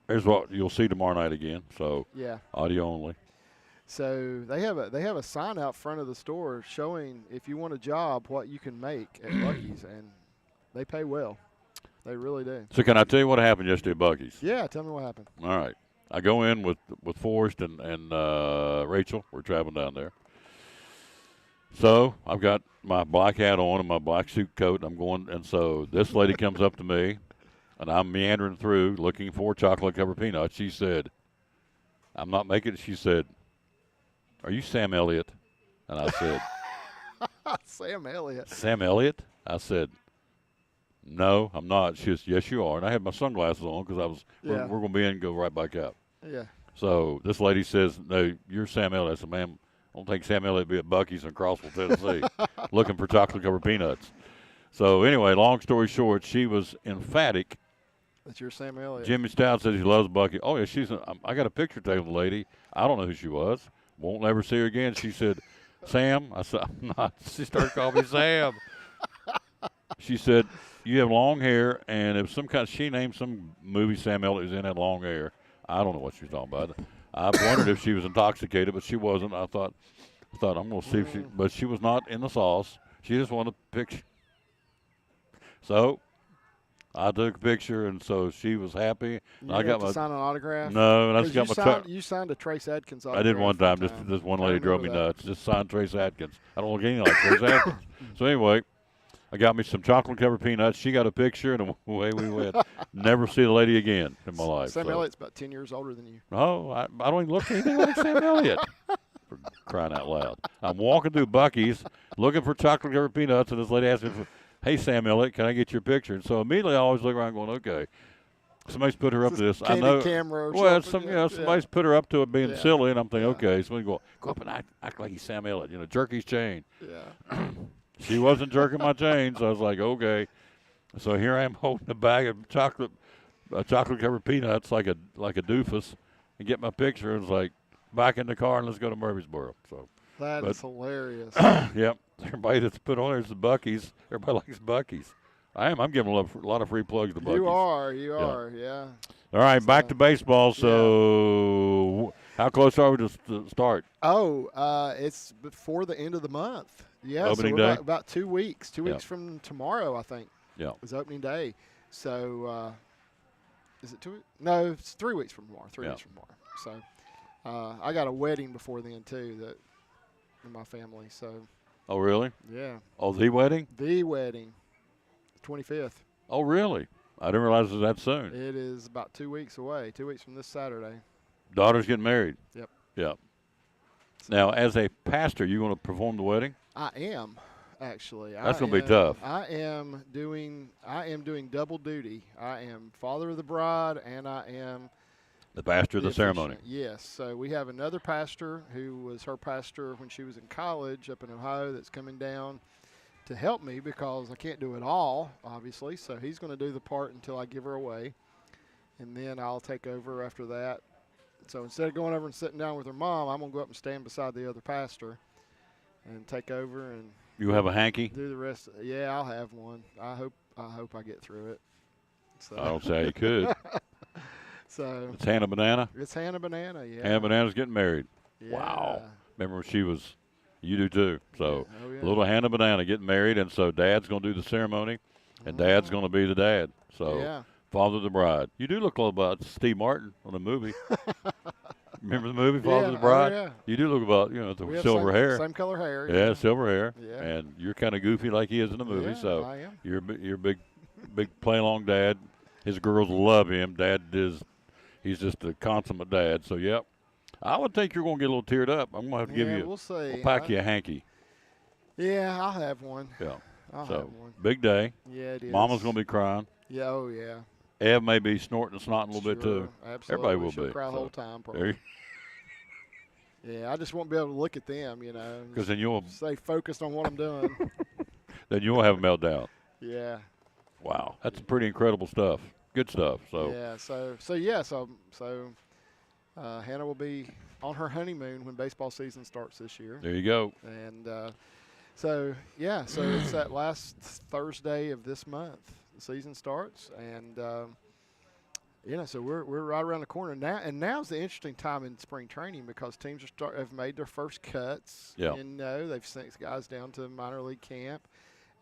Speaker 1: Here's what you'll see tomorrow night again. So
Speaker 10: yeah,
Speaker 1: audio only.
Speaker 10: So they have a sign out front of the store showing if you want a job what you can make at Buc-ee's, and they pay well. They really do.
Speaker 1: So can I tell you what happened yesterday at Buc-ee's?
Speaker 10: Yeah, tell me what happened.
Speaker 1: All right. I go in with Forrest and Rachel. We're traveling down there. So I've got my black hat on and my black suit coat, and I'm going. And so this lady comes up to me, and I'm meandering through looking for chocolate covered peanuts. She said, I'm not making it. She said, are you Sam Elliott? And I said,
Speaker 10: Sam Elliott.
Speaker 1: Sam Elliott? I said, no, I'm not. She says, yes, you are. And I had my sunglasses on because we're going to be in and go right back out.
Speaker 10: Yeah.
Speaker 1: So this lady says, no, you're Sam Elliott. I said, ma'am, I don't think Sam Elliott be at Buc-ee's in Crossville, Tennessee, looking for chocolate covered peanuts. So anyway, long story short, she was emphatic.
Speaker 10: That's your Sam Elliott.
Speaker 1: Jimmy Stout says he loves Buc-ee. Oh, yeah, I got a picture taken of the lady. I don't know who she was. Won't ever see her again. She said, Sam. I said, I'm not. She started calling me Sam. She said, you have long hair, and if she named some movie Sam Elliott was in, had long hair. I don't know what she was talking about. I wondered if she was intoxicated, but she wasn't. I thought I'm going to see if she, but she was not in the sauce. She just wanted a picture. So I took a picture, and so she was happy.
Speaker 10: You
Speaker 1: I got
Speaker 10: to sign an autograph?
Speaker 1: No, and I just got my truck.
Speaker 10: You signed a Trace Adkins autograph.
Speaker 1: I did one time. Just one lady drove me nuts. Just signed Trace Adkins. I don't look anything like Trace Adkins. So anyway, I got me some chocolate-covered peanuts. She got a picture, and away we went. Never see the lady again in my life.
Speaker 10: Sam Elliott's about 10 years older than you.
Speaker 1: No, I don't even look anything like Sam Elliott. For crying out loud. I'm walking through Buc-ee's looking for chocolate-covered peanuts, and this lady asked me, hey, Sam Elliott, can I get your picture? And so immediately I always look around going, okay, somebody's put her up to this. I know.
Speaker 10: Camera or
Speaker 1: well,
Speaker 10: something.
Speaker 1: Somebody's put her up to it being silly, and I'm thinking, okay, somebody go up and act like he's Sam Elliott, jerk his chain.
Speaker 10: Yeah.
Speaker 1: She wasn't jerking my chain, so I was like, okay. So here I am holding a bag of chocolate-covered peanuts like a doofus, and get my picture. And it's like, back in the car and let's go to Murfreesboro. So
Speaker 10: that is hilarious.
Speaker 1: Yep. Everybody that's put on there is the Buc-ee's. Everybody likes Buc-ee's. I'm giving a lot of free plugs to Buc-ee's.
Speaker 10: You are, yeah.
Speaker 1: All right, back to baseball. So how close are we to start?
Speaker 10: Oh, it's before the end of the month. Yeah,
Speaker 1: opening
Speaker 10: so we're
Speaker 1: day?
Speaker 10: about 2 weeks. 2 weeks from tomorrow, I think.
Speaker 1: Yeah.
Speaker 10: Is opening day. So is it 2 weeks? No, it's 3 weeks from tomorrow. 3 weeks from tomorrow. So I got a wedding before then too in my family. So.
Speaker 1: Oh, really?
Speaker 10: Yeah.
Speaker 1: Oh, the wedding?
Speaker 10: The wedding, 25th.
Speaker 1: Oh, really? I didn't realize it was that soon.
Speaker 10: It is about 2 weeks away. 2 weeks from this Saturday.
Speaker 1: Daughter's getting married.
Speaker 10: Yep.
Speaker 1: Yep. Now, as a pastor, you going to perform the wedding?
Speaker 10: I am, actually.
Speaker 1: That's going to be tough.
Speaker 10: I am doing double duty. I am father of the bride, and I am
Speaker 1: the pastor of the ceremony.
Speaker 10: Yes. So we have another pastor who was her pastor when she was in college up in Ohio that's coming down to help me because I can't do it all, obviously. So he's going to do the part until I give her away, and then I'll take over after that. So instead of going over and sitting down with her mom, I'm going to go up and stand beside the other pastor and take over. And
Speaker 1: you have a hanky?
Speaker 10: Do the rest. Yeah, I'll have one. I hope I get through it. So.
Speaker 1: I don't see how you could.
Speaker 10: So
Speaker 1: it's Hannah Banana?
Speaker 10: It's Hannah Banana, yeah.
Speaker 1: Hannah Banana's getting married.
Speaker 10: Yeah.
Speaker 1: Wow. Remember she was, you do too. So
Speaker 10: yeah.
Speaker 1: Little Hannah Banana getting married, and so Dad's going to do the ceremony, and Dad's going to be the dad. So Father of the Bride. You do look a little about Steve Martin on the movie. Remember the movie, Father of the Bride?
Speaker 10: Yeah.
Speaker 1: You do look about, the silver hair.
Speaker 10: Same color hair.
Speaker 1: Yeah, silver hair.
Speaker 10: Yeah.
Speaker 1: And you're kind of goofy like he is in the movie.
Speaker 10: Yeah,
Speaker 1: so
Speaker 10: I am.
Speaker 1: You're big play along dad. His girls love him. He's just a consummate dad. So, yep. I would think you're going to get a little teared up. I'm going to have to give you.
Speaker 10: We'll see.
Speaker 1: We'll pack you a hanky.
Speaker 10: Yeah, I'll have one.
Speaker 1: Yeah.
Speaker 10: I'll have one.
Speaker 1: Big day.
Speaker 10: Yeah, it is.
Speaker 1: Mama's going to be crying.
Speaker 10: Yeah, oh, yeah.
Speaker 1: Ev may be snorting and snotting a little bit, too.
Speaker 10: Absolutely.
Speaker 1: Everybody will
Speaker 10: She'll
Speaker 1: be.
Speaker 10: cry the whole time, probably. Yeah, I just won't be able to look at them,
Speaker 1: Because then you'll
Speaker 10: stay focused on what I'm doing.
Speaker 1: Then you'll have a meltdown.
Speaker 10: Yeah.
Speaker 1: Wow. That's pretty incredible stuff. Good stuff. So
Speaker 10: yeah, so Hannah will be on her honeymoon when baseball season starts this year.
Speaker 1: There you go.
Speaker 10: And so it's that last Thursday of this month. The season starts, and so we're right around the corner now. And now's the interesting time in spring training because teams have made their first cuts.
Speaker 1: Yeah.
Speaker 10: They've sent guys down to minor league camp.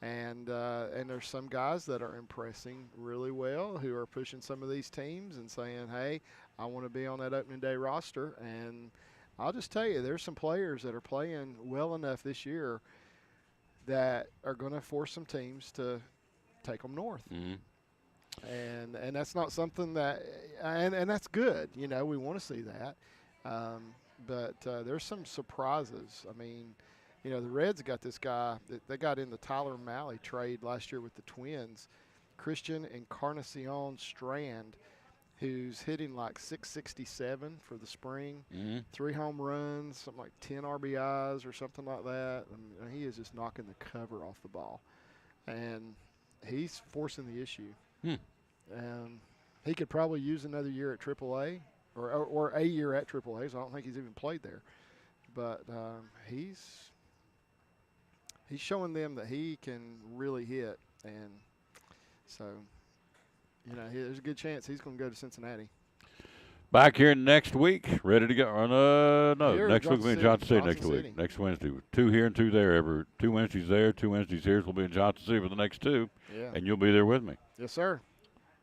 Speaker 10: And there's some guys that are impressing really well who are pushing some of these teams and saying, hey, I want to be on that opening day roster. And I'll just tell you, there's some players that are playing well enough this year that are going to force some teams to take them north.
Speaker 1: Mm-hmm.
Speaker 10: and that's not something that, and that's good. You know, we want to see that. But there's some surprises. I mean, you know, the Reds got this guy. They got in the Tyler Malley trade last year with the Twins, Christian Encarnacion Strand, who's hitting like 667 for the spring, 3 home runs, something like 10 RBIs or something like that. And he is just knocking the cover off the ball. And he's forcing the issue. He could probably use another year at AAA or a year at AAA, so I don't think he's even played there. But he's showing them that he can really hit. And so, you know, there's a good chance he's going to go to Cincinnati.
Speaker 1: Back here next week, ready to go. No,
Speaker 10: Here,
Speaker 1: next week we'll be in Johnson City next
Speaker 10: City.
Speaker 1: week. Next Wednesday. 2 here and 2 there. 2 Wednesdays there, 2 Wednesdays here. So we'll be in Johnson City for the next 2.
Speaker 10: Yeah.
Speaker 1: And you'll be there with me.
Speaker 10: Yes, sir.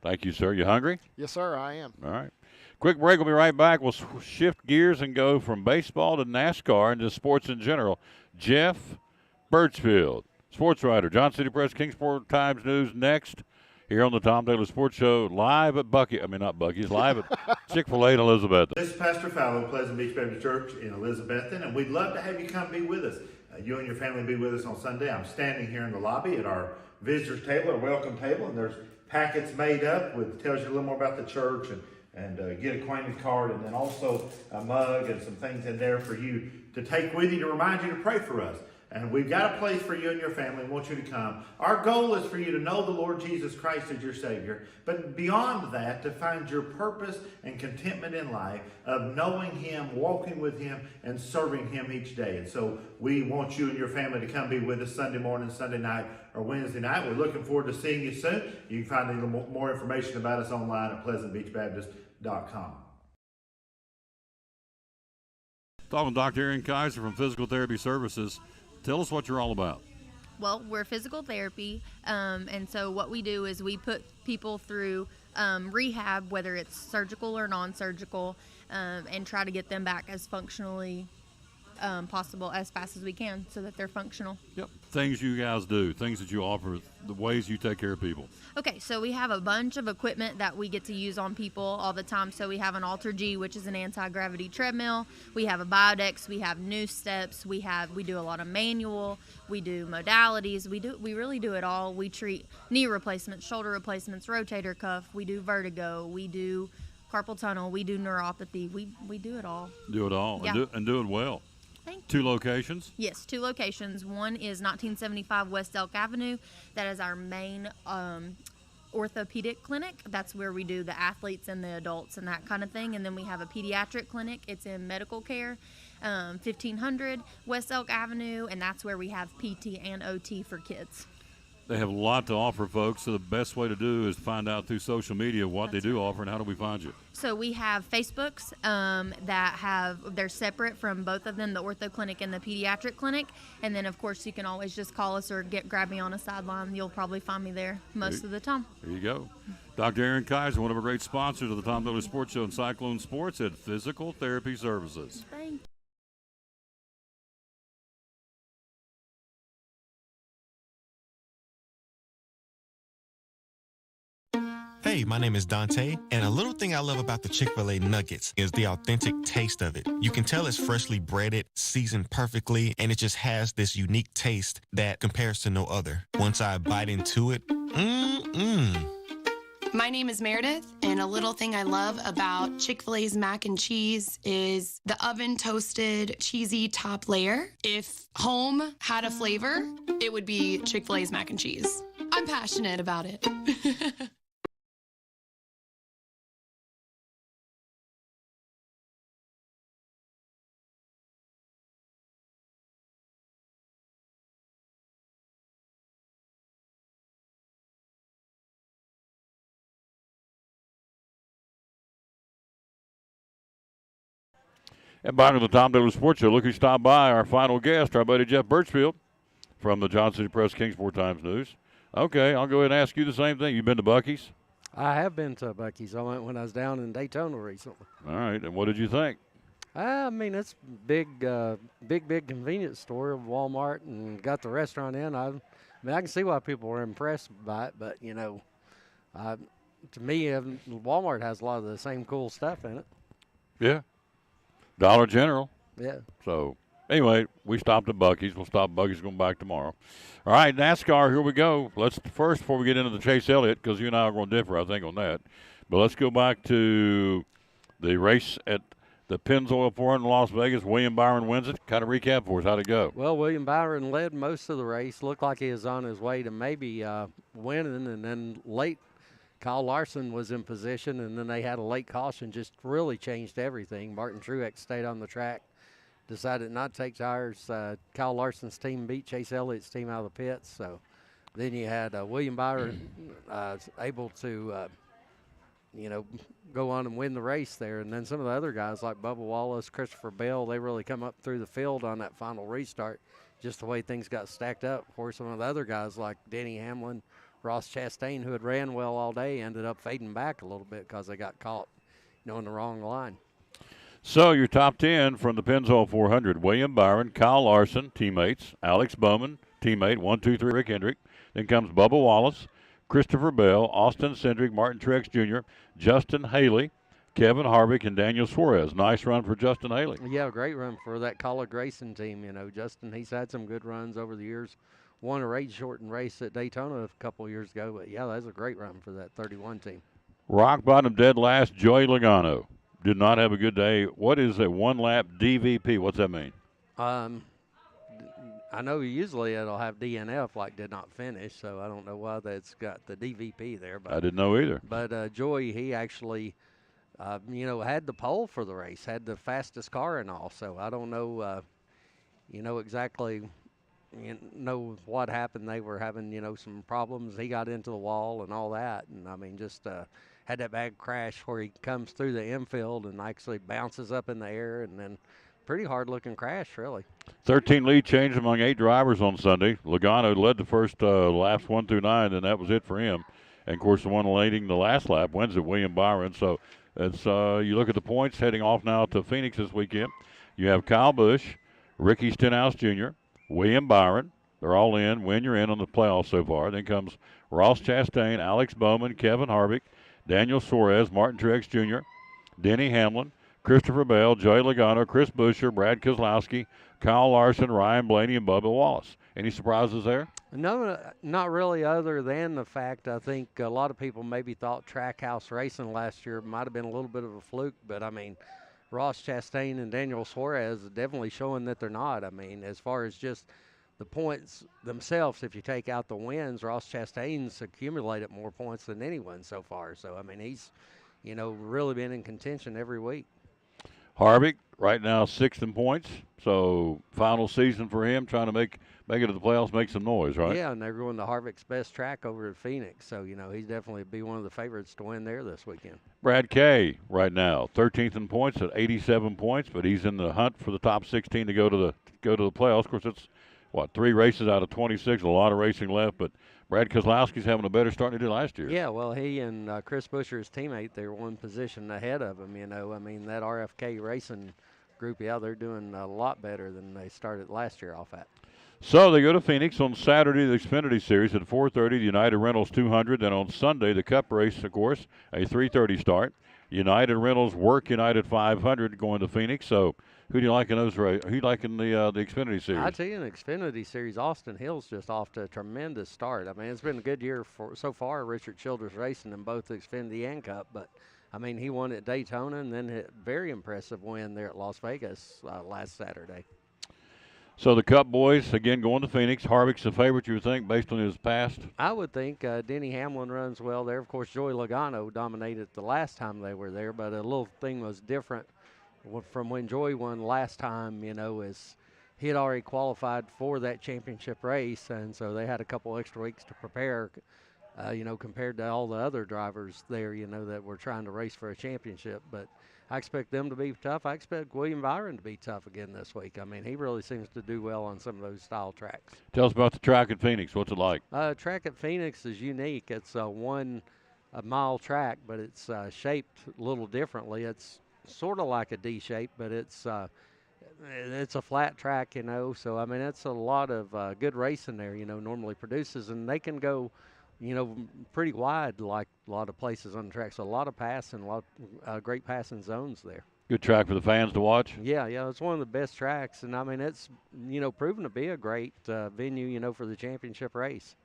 Speaker 1: Thank you, sir. You hungry?
Speaker 10: Yes, sir, I am.
Speaker 1: All right. Quick break. We'll be right back. We'll shift gears and go from baseball to NASCAR and to sports in general. Jeff Birchfield, sports writer, Johnson City Press, Kingsport Times News next. Here on the Tom Taylor Sports Show, live at not Buc-ee's, live at Chick-fil-A in Elizabeth.
Speaker 11: This is Pastor Fallow, Pleasant Beach Baptist Church in Elizabethton, and we'd love to have you come be with us. You and your family be with us on Sunday. I'm standing here in the lobby at our visitors table, our welcome table, and there's packets made up with tells you a little more about the church and get acquainted card, and then also a mug and some things in there for you to take with you to remind you to pray for us. And we've got a place for you and your family. We want you to come. Our goal is for you to know the Lord Jesus Christ as your Savior. But beyond that, to find your purpose and contentment in life of knowing Him, walking with Him, and serving Him each day. And so we want you and your family to come be with us Sunday morning, Sunday night, or Wednesday night. We're looking forward to seeing you soon. You can find a little more information about us online at pleasantbeachbaptist.com.
Speaker 1: Talking with Dr. Aaron Kaiser from Physical Therapy Services. Tell us what you're all about.
Speaker 5: Well, we're physical therapy, and so what we do is we put people through rehab, whether it's surgical or non-surgical, and try to get them back as functionally possible as fast as we can so that they're functional.
Speaker 1: Yep. Things you guys do, things that you offer, the ways you take care of people.
Speaker 5: Okay, so we have a bunch of equipment that we get to use on people all the time. So we have an Alter G, which is an anti-gravity treadmill. We have a Biodex. We have new steps. We do a lot of manual. We do modalities. We really do it all. We treat knee replacements, shoulder replacements, rotator cuff. We do vertigo. We do carpal tunnel. We do neuropathy. We do it all.
Speaker 1: Do it all,
Speaker 5: Yeah.
Speaker 1: and do it well.
Speaker 5: Thank you.
Speaker 1: 2 locations?
Speaker 5: Yes, 2 locations. One is 1975 West Elk Avenue. That is our main orthopedic clinic. That's where we do the athletes and the adults and that kind of thing. And then we have a pediatric clinic. It's in medical care, 1500 West Elk Avenue, and that's where we have PT and OT for kids.
Speaker 1: They have a lot to offer, folks, so the best way to do is find out through social media what they do offer and how do we find you.
Speaker 5: So we have Facebooks they're separate from both of them, the ortho clinic and the pediatric clinic. And then, of course, you can always just call us or grab me on a sideline. You'll probably find me there most of the time.
Speaker 1: There you go. Dr. Aaron Kaiser, one of our great sponsors of the Tom Taylor Sports Show and Cyclone Sports at Physical Therapy Services.
Speaker 5: Thank you.
Speaker 12: Hey, my name is Dante, and a little thing I love about the Chick-fil-A nuggets is the authentic taste of it. You can tell it's freshly breaded, seasoned perfectly, and it just has this unique taste that compares to no other. Once I bite into it,
Speaker 13: My name is Meredith, and a little thing I love about Chick-fil-A's mac and cheese is the oven-toasted, cheesy top layer. If home had a flavor, it would be Chick-fil-A's mac and cheese. I'm passionate about it.
Speaker 1: And back to the Tom Taylor Sports Show. Look who stopped by, our final guest, our buddy Jeff Birchfield from the Johnson City Press Kingsport Times News. Okay, I'll go ahead and ask you the same thing. You been to Buc-ee's?
Speaker 14: I have been to Buc-ee's. I went when I was down in Daytona recently.
Speaker 1: All right, and what did you think?
Speaker 14: I mean, it's big convenience store, Walmart, and got the restaurant in. I can see why people were impressed by it, but you know, to me, Walmart has a lot of the same cool stuff in it.
Speaker 1: Yeah. Dollar General.
Speaker 14: Yeah.
Speaker 1: So, anyway, we stopped at Buc-ee's. We'll stop at Buc-ee's, going back tomorrow. All right, NASCAR, here we go. Let's first, before we get into the Chase Elliott, because you and I are going to differ, I think, on that. But let's go back to the race at the Pennzoil 400 in Las Vegas. William Byron wins it. Kind of recap for us. How'd it go?
Speaker 14: Well, William Byron led most of the race. Looked like he was on his way to maybe winning, and then late Kyle Larson was in position, and then they had a late caution, just really changed everything. Martin Truex stayed on the track, decided not to take tires. Kyle Larson's team beat Chase Elliott's team out of the pits. So then you had William Byron able to, go on and win the race there. And then some of the other guys like Bubba Wallace, Christopher Bell, they really come up through the field on that final restart, just the way things got stacked up. For some of the other guys like Denny Hamlin, Ross Chastain, who had ran well all day, ended up fading back a little bit because they got caught, in the wrong line.
Speaker 1: So your top 10 from the Pennzoil 400, William Byron, Kyle Larson, teammates, Alex Bowman, teammate, 1, 2, 3, Rick Hendrick. Then comes Bubba Wallace, Christopher Bell, Austin Cindric, Martin Truex Jr., Justin Haley, Kevin Harvick, and Daniel Suarez. Nice run for Justin Haley.
Speaker 14: Yeah, great run for that college racing team. Justin, he's had some good runs over the years. Won a race-shortened race at Daytona a couple years ago. But, yeah, that was a great run for that 31 team.
Speaker 1: Rock bottom dead last, Joey Logano. Did not have a good day. What is a one-lap DVP? What's that mean?
Speaker 14: I know usually it'll have DNF, like did not finish, so I don't know why that's got the DVP there. But
Speaker 1: I didn't know either.
Speaker 14: But Joey, he actually, had the pole for the race, had the fastest car and all. So I don't know, exactly, what happened. They were having, some problems. He got into the wall and all that, and just had that bad crash where he comes through the infield and actually bounces up in the air, and then pretty hard-looking crash, really.
Speaker 1: 13 lead change among 8 drivers on Sunday. Logano led the first laps 1 through 9, and that was it for him. And, of course, the one leading the last lap wins it, William Byron. So it's you look at the points heading off now to Phoenix this weekend. You have Kyle Busch, Ricky Stenhouse Jr., William Byron. They're all in. Win, you're in on the playoffs so far. Then comes Ross Chastain, Alex Bowman, Kevin Harvick, Daniel Suarez, Martin Truex Jr., Denny Hamlin, Christopher Bell, Joey Logano, Chris Buescher, Brad Keselowski, Kyle Larson, Ryan Blaney, and Bubba Wallace. Any surprises there?
Speaker 14: No, not really, other than the fact I think a lot of people maybe thought Trackhouse Racing last year might have been a little bit of a fluke, but, Ross Chastain and Daniel Suarez are definitely showing that they're not. As far as just the points themselves, if you take out the wins, Ross Chastain's accumulated more points than anyone so far. So, he's, really been in contention every week.
Speaker 1: Harvick, right now, 6th in points. So, final season for him, trying to make it to the playoffs, make some noise, right?
Speaker 14: Yeah, and they're going to Harvick's best track over at Phoenix. So, he's definitely be one of the favorites to win there this weekend.
Speaker 1: Brad Kay, right now, 13th in points at 87 points, but he's in the hunt for the top 16 to go to the playoffs. Of course, it's 3 races out of 26, a lot of racing left, but Brad Keselowski's having a better start than he did last year.
Speaker 14: Yeah, well, he and Chris Buescher, his teammate, they're one position ahead of him, that RFK Racing group, they're doing a lot better than they started last year off at.
Speaker 1: So they go to Phoenix on Saturday, the Xfinity Series at 4:30, the United Rentals 200. Then on Sunday, the Cup race, of course, a 3:30 start. United Rentals Work United 500 going to Phoenix. So who do you like in those races? Who do you like in the Xfinity Series?
Speaker 14: I tell you, in the Xfinity Series, Austin Hill's just off to a tremendous start. It's been a good year so far. Richard Childress racing in both the Xfinity and Cup, but he won at Daytona and then a very impressive win there at Las Vegas last Saturday.
Speaker 1: So the Cup boys, again, going to Phoenix. Harvick's the favorite, you would think, based on his past?
Speaker 14: I would think Denny Hamlin runs well there. Of course, Joey Logano dominated the last time they were there, but a little thing was different from when Joey won last time, is he had already qualified for that championship race, and so they had a couple extra weeks to prepare, compared to all the other drivers there, that were trying to race for a championship. But I expect them to be tough. I expect William Byron to be tough again this week. He really seems to do well on some of those style tracks.
Speaker 1: Tell us about the track at Phoenix. What's it like?
Speaker 14: Track at Phoenix is unique. It's a 1 mile track, but it's shaped a little differently. It's sort of like a D shape, but it's a flat track, so it's a lot of good racing there, normally produces, and they can go pretty wide like a lot of places on the track. So a lot of passing, a lot of great passing zones there.
Speaker 1: Good track for the fans to watch.
Speaker 14: Yeah, it's one of the best tracks, and I mean it's proven to be a great venue, for the championship race.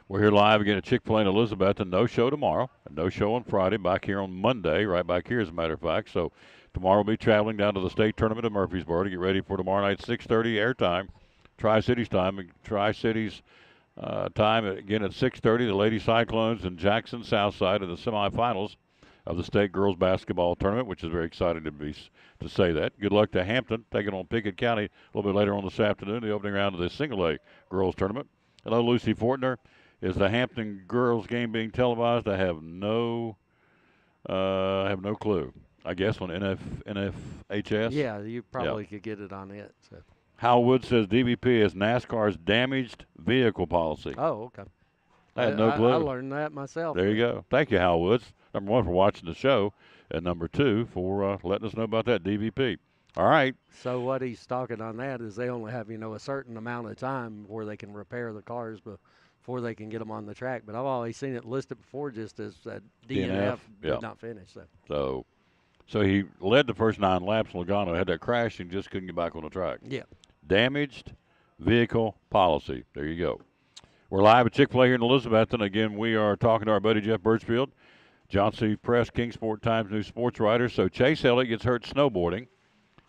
Speaker 1: We're here live again at Chick-fil-A in Elizabeth, and no show tomorrow, and no show on Friday. Back here on Monday, right back here as a matter of fact. So tomorrow we'll be traveling down to the state tournament at Murfreesboro to get ready for tomorrow night 6:30 airtime, Tri-Cities time. Tri-Cities time again at 6:30. The Lady Cyclones in Jackson Southside in the semifinals of the state girls basketball tournament, which is very exciting to say that. Good luck to Hampton taking on Pickett County a little bit later on this afternoon, the opening round of the single A girls tournament. Hello, Lucy Fortner. Is the Hampton girls game being televised? I have no clue. I guess on NFHS.
Speaker 14: Yeah, you probably could get it on it. So.
Speaker 1: Hal Wood says DVP is NASCAR's damaged vehicle policy.
Speaker 14: Oh, okay.
Speaker 1: I had no clue.
Speaker 14: I learned that myself.
Speaker 1: There you go. Thank you, Hal Woods. Number one, for watching the show, and number two, for letting us know about that DVP. All right.
Speaker 14: So what he's talking on that is they only have, a certain amount of time where they can repair the cars before they can get them on the track. But I've always seen it listed before just as DNF did not finish.
Speaker 1: So he led the first 9 laps. Logano had that crash and just couldn't get back on the track.
Speaker 14: Yeah.
Speaker 1: Damaged vehicle policy. There you go. We're live at Chick-fil-A here in Elizabeth, and again, we are talking to our buddy Jeff Birchfield, Johnson City Press, Kingsport Times new sports writer. So Chase Elliott gets hurt snowboarding.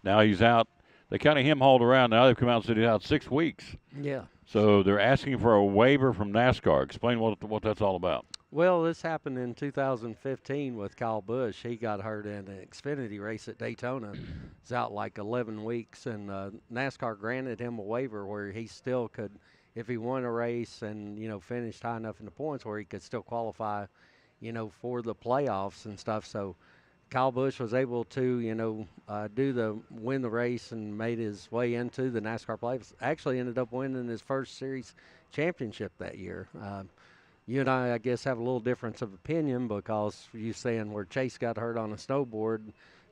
Speaker 1: Now he's out. They kind of hauled around. Now they've come out and said he's out 6 weeks.
Speaker 14: Yeah.
Speaker 1: So they're asking for a waiver from NASCAR. Explain what that's all about.
Speaker 14: Well, this happened in 2015 with Kyle Busch. He got hurt in an Xfinity race at Daytona. He's out like 11 weeks, and NASCAR granted him a waiver where he still could, if he won a race and, finished high enough in the points where he could still qualify, for the playoffs and stuff. So Kyle Busch was able to, win the race and made his way into the NASCAR playoffs. Actually ended up winning his first series championship that year. You and I guess, have a little difference of opinion because you saying where Chase got hurt on a snowboard,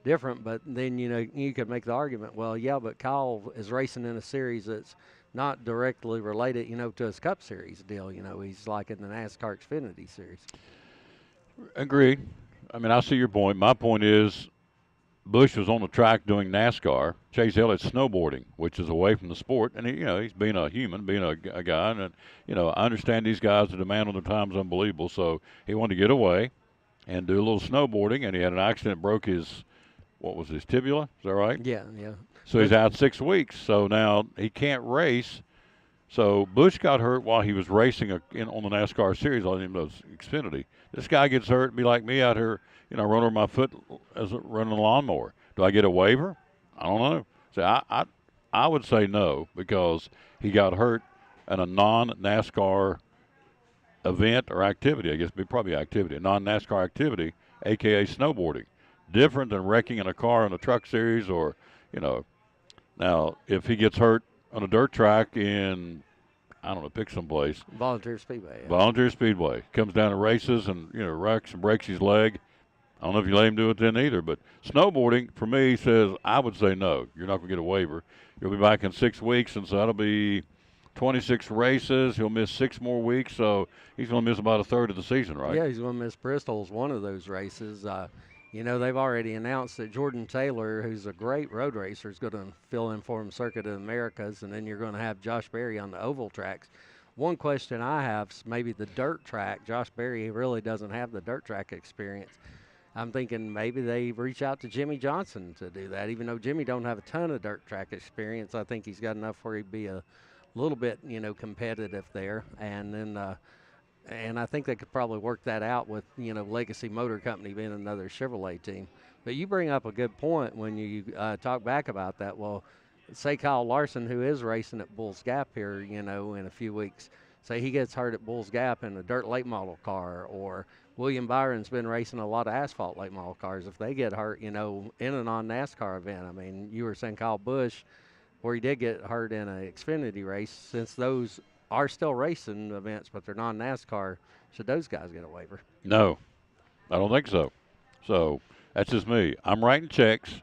Speaker 14: different. But then, you could make the argument, well, yeah, but Kyle is racing in a series that's not directly related, to his Cup Series deal. He's like in the NASCAR Xfinity Series.
Speaker 1: Agreed. I mean, I see your point. My point is Busch was on the track doing NASCAR. Chase Elliott's snowboarding, which is away from the sport. And, he's being a human, being a guy. And, I understand these guys, the demand on their time is unbelievable. So he wanted to get away and do a little snowboarding. And he had an accident, broke his, his tibia? Is that right?
Speaker 14: Yeah.
Speaker 1: So he's out 6 weeks. So now he can't race. So Busch got hurt while he was racing on the NASCAR series on Xfinity. This guy gets hurt, be like me out here, run over my foot as running a lawnmower. Do I get a waiver? I don't know. So I would say no because he got hurt in a non-NASCAR event or activity. I guess it'd be probably activity, a non-NASCAR activity, a.k.a. snowboarding. Different than wrecking in a car in a truck series or, Now, if he gets hurt on a dirt track in, I don't know, pick some place.
Speaker 14: Volunteer Speedway. Yeah.
Speaker 1: Volunteer Speedway. Comes down to races and, wrecks and breaks his leg. I don't know if you let him do it then either. But snowboarding, for me, says I would say no. You're not going to get a waiver. You'll be back in 6 weeks, and so that'll be 26 races. He'll miss 6 more weeks, so he's going to miss about a third of the season, right?
Speaker 14: Yeah, he's going to miss Bristol's one of those races. They've already announced that Jordan Taylor, who's a great road racer, is going to fill in for him Circuit of the Americas, and then you're going to have Josh Berry on the oval tracks. One question I have is maybe the dirt track. Josh Berry really doesn't have the dirt track experience. I'm thinking maybe they reach out to Jimmy Johnson to do that. Even though Jimmy don't have a ton of dirt track experience, I think he's got enough where he'd be a little bit, competitive there. And then and I think they could probably work that out with, Legacy Motor Company being another Chevrolet team. But you bring up a good point when you talk back about that. Well, say Kyle Larson, who is racing at Bulls Gap here, in a few weeks, say he gets hurt at Bulls Gap in a dirt late model car, or William Byron's been racing a lot of asphalt late model cars. If they get hurt, in a non-NASCAR event, I mean, you were saying Kyle Busch, where he did get hurt in an Xfinity race, since those are still racing events, but they're non-NASCAR. Should those guys get a waiver?
Speaker 1: No, I don't think so. So that's just me. I'm writing checks.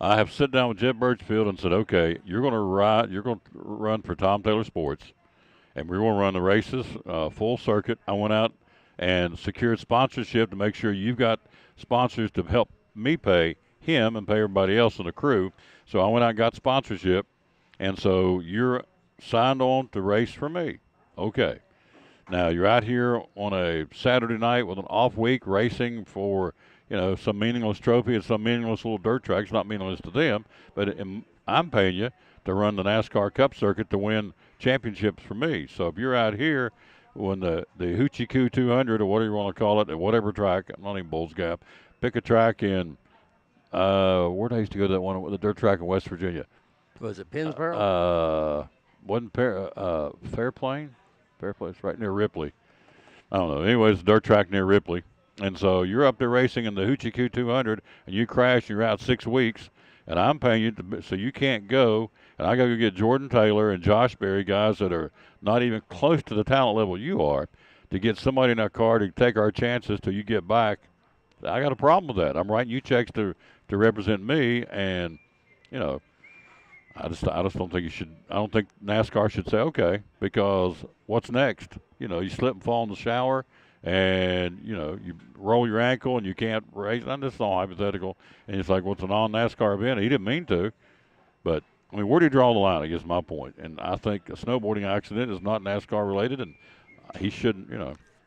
Speaker 1: I have sat down with Jeff Birchfield and said, okay, you're going to run for Tom Taylor Sports, and we were going to run the races full circuit. I went out and secured sponsorship to make sure you've got sponsors to help me pay him and pay everybody else in the crew. So I went out and got sponsorship, and so you're signed on to race for me. Okay. Now you're out here on a Saturday night with an off week racing for, some meaningless trophy at some meaningless little dirt track. It's not meaningless to them, but I'm paying you to run the NASCAR Cup circuit to win championships for me. So if you're out here when the Hoochie Coo 200 or whatever you want to call it, at whatever track, I'm not even Bulls Gap, pick a track in, where did I used to go to that one, the dirt track in West Virginia?
Speaker 14: Was it Pennsboro?
Speaker 1: Wasn't Fairplain? Fairplain's right near Ripley. I don't know. Anyways, dirt track near Ripley. And so you're up there racing in the Hoochie Coo 200, and you crash, and you're out 6 weeks, and I'm paying you so you can't go, and I got to go get Jordan Taylor and Josh Berry, guys that are not even close to the talent level you are, to get somebody in that car to take our chances till you get back. I got a problem with that. I'm writing you checks to represent me, and, I just don't think you should. I don't think NASCAR should say okay, because what's next? You slip and fall in the shower, and you roll your ankle and you can't race. I'm just all hypothetical, and it's like, what's a non-NASCAR event? He didn't mean to, but I mean, where do you draw the line? I guess is my point. And I think a snowboarding accident is not NASCAR related, and he shouldn't.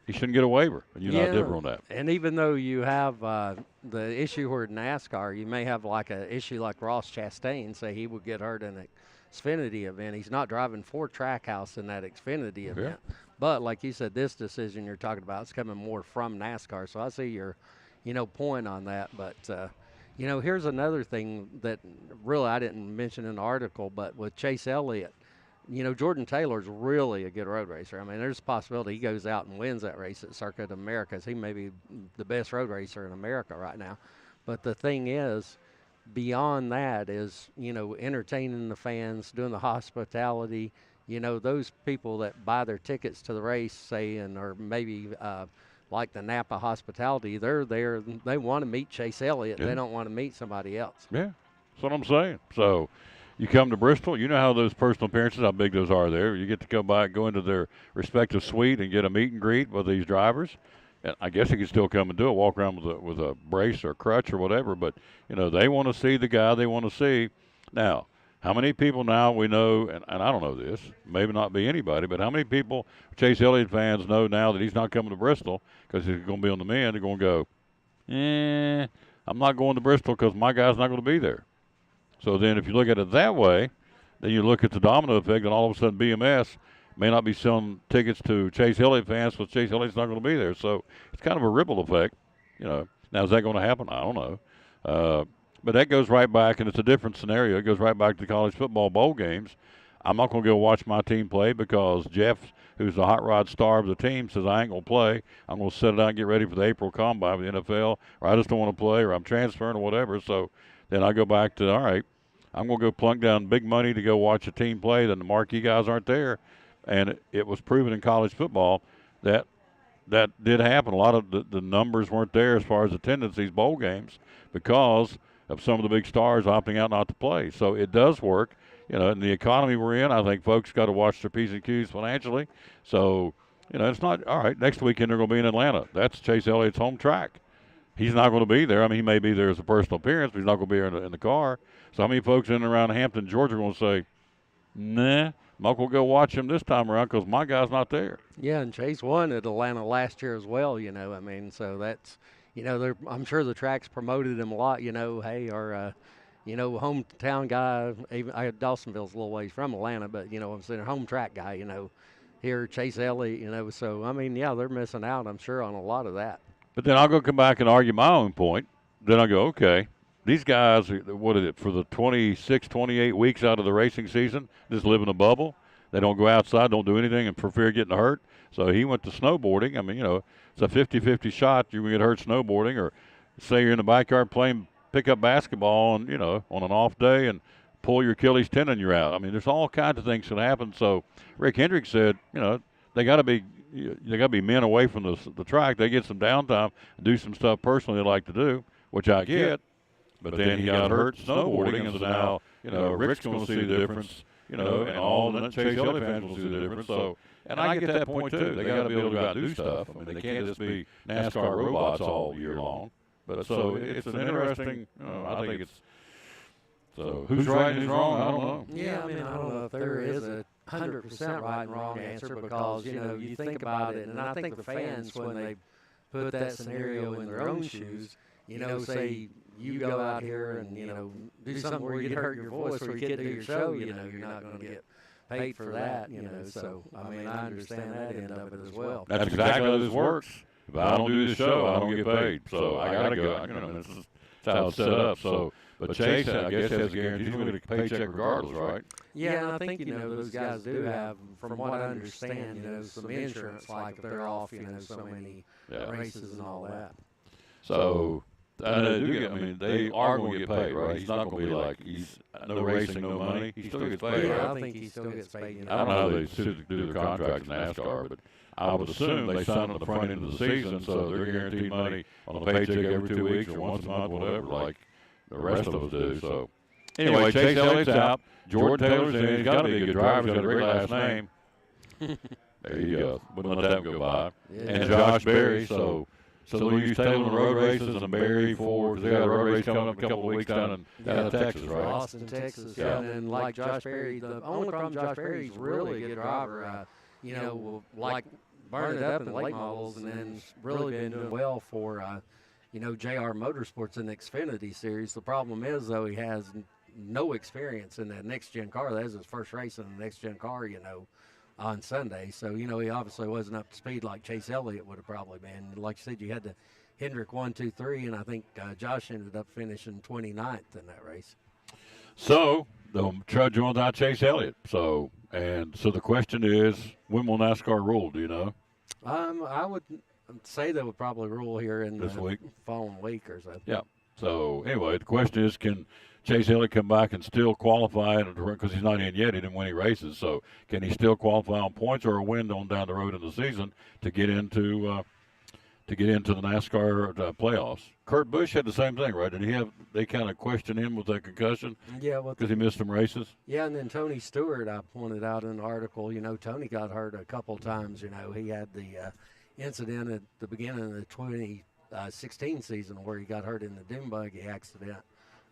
Speaker 1: He shouldn't get a waiver, and you're not different on that.
Speaker 14: And even though you have the issue where NASCAR, you may have like an issue like Ross Chastain, say he would get hurt in an Xfinity event. He's not driving for Trackhouse in that Xfinity event. But like you said, this decision you're talking about is coming more from NASCAR. So I see your, point on that. But, here's another thing that really I didn't mention in the article, but with Chase Elliott, Jordan Taylor's really a good road racer. I mean, there's a possibility he goes out and wins that race at Circuit of Americas. He may be the best road racer in America right now. But the thing is, beyond that is, entertaining the fans, doing the hospitality, those people that buy their tickets to the race, say, or maybe like the Napa Hospitality, they're there. They want to meet Chase Elliott. Yeah. They don't want to meet somebody else.
Speaker 1: Yeah, that's what I'm saying. So you come to Bristol, you know how those personal appearances, how big those are there. You get to go into their respective suite and get a meet and greet with these drivers. And I guess you can still come and do it, walk around with a brace or crutch or whatever. But, they want to see the guy they want to see. Now, how many people now we know, and I don't know this, maybe not be anybody, but how many people, Chase Elliott fans, know now that he's not coming to Bristol because he's going to be on the men? They're going to go, I'm not going to Bristol because my guy's not going to be there. So then if you look at it that way, then you look at the domino effect, and all of a sudden BMS may not be selling tickets to Chase Elliott fans because Chase Elliott's not going to be there. So it's kind of a ripple effect. Now, is that going to happen? I don't know. But that goes right back, and it's a different scenario. It goes right back to the college football bowl games. I'm not going to go watch my team play because Jeff, who's the hot rod star of the team, says I ain't going to play. I'm going to sit it out and get ready for the April combine with the NFL, or I just don't want to play, or I'm transferring or whatever. So then I go back to, all right, I'm going to go plunk down big money to go watch a team play. Then the marquee guys aren't there. And it was proven in college football that did happen. A lot of the numbers weren't there as far as attendance these bowl games because of some of the big stars opting out not to play. So it does work. In the economy we're in, I think folks got to watch their P's and Q's financially. So, it's not, all right, next weekend they're going to be in Atlanta. That's Chase Elliott's home track. He's not going to be there. I mean, he may be there as a personal appearance, but he's not going to be there in the car. So how many folks in and around Hampton, Georgia are going to say, nah, I'm not going to go watch him this time around because my guy's not there.
Speaker 14: Yeah, and Chase won at Atlanta last year as well, I mean, so that's, I'm sure the track's promoted him a lot, hey, our, hometown guy, even Dawsonville's a little ways from Atlanta, but, I'm saying home track guy, here, Chase Elliott, so, I mean, yeah, they're missing out, I'm sure, on a lot of that.
Speaker 1: But then I'll go come back and argue my own point. Then I go, okay, these guys, what is it, for the 26, 28 weeks out of the racing season, just live in a bubble. They don't go outside, don't do anything, and for fear of getting hurt. So he went to snowboarding. I mean, it's a 50-50 shot. You can get hurt snowboarding, or say you're in the backyard playing pickup basketball and, on an off day and pull your Achilles tendon, you're out. I mean, there's all kinds of things that happen. So Rick Hendricks said, they got to be men away from the track. They get some downtime and do some stuff personally they like to do, which I get. But then he got hurt snowboarding, and so now, Rick's going to see the difference. and all the Chase Elliott fans will see the difference. So, and I get that point too. They got to be able to go out and do stuff. I mean, they can't just be NASCAR robots all year long. But so it's an interesting. I think it's. So who's right and who's wrong? I don't know.
Speaker 14: Yeah, I mean, I don't know if there is a 100% right and wrong answer because you think about it, and I think the fans when they put that scenario in their own shoes, say you go out here and do something where you get hurt your voice or you can't do your show, you're not going to get paid for that, So I mean, I understand that end of it as well.
Speaker 1: That's exactly how this works. If I don't do the show, I don't get paid. So I got to go. That's how it's set up. So. But Chase, I guess, has a guarantee he's going to get a paycheck regardless, right?
Speaker 14: Yeah, and I think, those guys do have, from what I understand, some insurance, like if they're off, so many races and all that.
Speaker 1: So, they are going to get paid, right? He's not going to be like, he's no racing, no money. He still gets paid,
Speaker 14: yeah,
Speaker 1: right?
Speaker 14: I think he still gets paid.
Speaker 1: I don't know how they do their contracts in NASCAR, but I would assume they sign at the front end of the season, so they're guaranteed money on a paycheck every 2 weeks or once a month, whatever, like the rest of us do. So anyway, Chase Elliott's out. Jordan Taylor's in. He's got to be a good driver. He's got a great last name. There you go. Wouldn't let that go by.
Speaker 14: Yeah.
Speaker 1: And Josh Berry. So they'll use Taylor in road races and Berry for, because they got a road race coming up in a couple of weeks down in Texas, right?
Speaker 14: Austin, Texas. Yeah. And then like Josh Berry, the only problem Josh Berry's really a good driver. Will like burn it up in late models and then really been doing well for JR Motorsports in the Xfinity Series. The problem is, though, he has no experience in that next-gen car. That was his first race in the next-gen car, on Sunday. So, he obviously wasn't up to speed like Chase Elliott would have probably been. Like you said, you had the Hendrick 1, 2, 3, and I think Josh ended up finishing 29th in that race.
Speaker 1: So they'll trudge on without Chase Elliott. So the question is, when will NASCAR rule? Do you know?
Speaker 14: I would say they would probably rule here in
Speaker 1: this week,
Speaker 14: following week or so.
Speaker 1: Yeah. So anyway, the question is, can Chase Elliott come back and still qualify? Because he's not in yet, he didn't win any races. So can he still qualify on points or a win on down the road in the season to get into the NASCAR playoffs? Kurt Busch had the same thing, right? Did they kind of questioned him with that concussion?
Speaker 14: Yeah,
Speaker 1: because he missed some races.
Speaker 14: Yeah, and then Tony Stewart, I pointed out in the article. Tony got hurt a couple times. He had the incident at the beginning of the 2016 season where he got hurt in the dune buggy accident,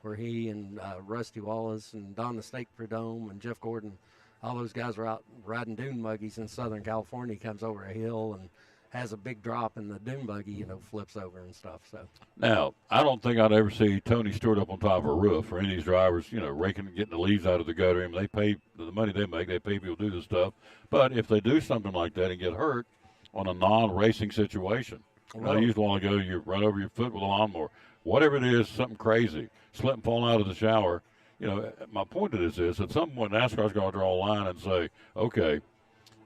Speaker 14: where he and Rusty Wallace and Don the Snake Prudhomme and Jeff Gordon, all those guys were out riding dune buggies in Southern California. He comes over a hill and has a big drop, and the dune buggy, flips over and stuff. So
Speaker 1: now, I don't think I'd ever see Tony Stewart up on top of a roof or any of these drivers, raking, getting the leaves out of the gutter. I mean, they pay the money they make. They pay people to do this stuff. But if they do something like that and get hurt on a non-racing situation, I used a while ago, you run over your foot with a lawnmower, whatever it is, something crazy, slip and fall out of the shower. My point to this is, at some point, NASCAR's going to draw a line and say, okay,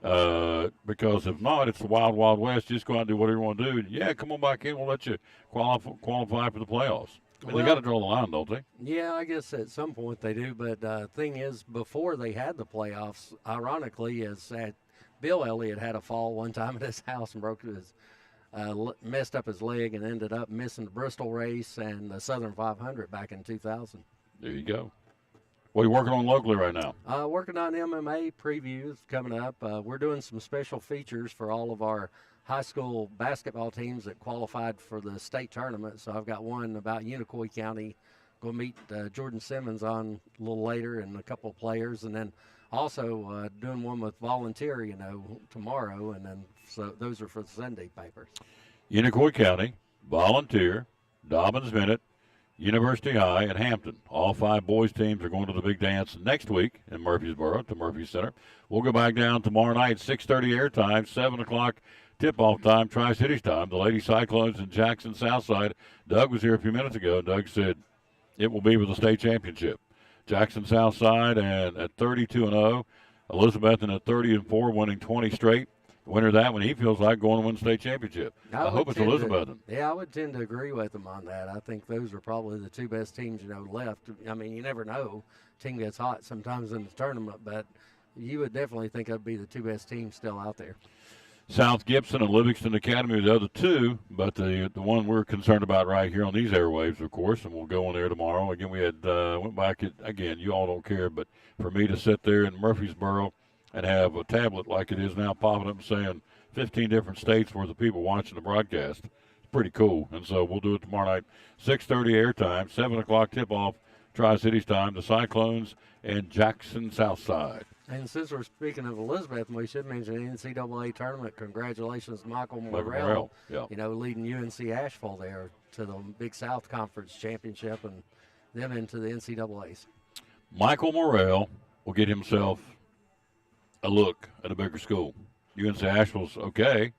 Speaker 1: because if not, it's the wild, wild west. Just go out and do whatever you want to do. And yeah, come on back in. We'll let you qualify for the playoffs. I mean, they got to draw the line, don't they?
Speaker 14: Yeah, I guess at some point they do. But the thing is, before they had the playoffs, ironically, Bill Elliott had a fall one time at his house and messed up his leg and ended up missing the Bristol race and the Southern 500 back in 2000.
Speaker 1: There you go. What are you working on locally right now?
Speaker 14: Working on MMA previews coming up. We're doing some special features for all of our high school basketball teams that qualified for the state tournament. So I've got one about Unicoi County. Going to meet Jordan Simmons on a little later and a couple of players. And then also doing one with Volunteer, tomorrow. And then so those are for the Sunday papers.
Speaker 1: Unicoi County, Volunteer, Dobbins Bennett, University High, and Hampton. All 5 boys teams are going to the big dance next week in Murfreesboro to Murphy Center. We'll go back down tomorrow night, 6:30 airtime, 7 o'clock tip-off time, Tri-Cities time. The Lady Cyclones in Jackson Southside. Doug was here a few minutes ago. Doug said it will be with the state championship. Jackson Southside and at 32-0. Elizabethton at 30-4, winning 20 straight. Winner of that one, he feels like going to win the state championship. I hope it's Elizabethton.
Speaker 14: I would tend to agree with him on that. I think those are probably the 2 best teams, left. I mean, you never know. Team gets hot sometimes in the tournament, but you would definitely think that'd be the 2 best teams still out there.
Speaker 1: South Gibson and Livingston Academy are the other two, but the one we're concerned about right here on these airwaves, of course, and we'll go on there tomorrow. Again, we had went back again. You all don't care, but for me to sit there in Murfreesboro and have a tablet like it is now popping up and saying 15 different states worth of people watching the broadcast, it's pretty cool. And so we'll do it tomorrow night, 6:30 airtime, 7 o'clock tip-off, Tri-Cities time, the Cyclones and Jackson Southside.
Speaker 14: And since we're speaking of Elizabeth, we should mention the NCAA tournament. Congratulations, Michael
Speaker 1: Morrell,
Speaker 14: Morrell.
Speaker 1: yeah.
Speaker 14: You know, leading UNC Asheville there to the Big South Conference Championship and them into the NCAAs.
Speaker 1: Michael Morrell will get himself a look at a bigger school. UNC Asheville's okay,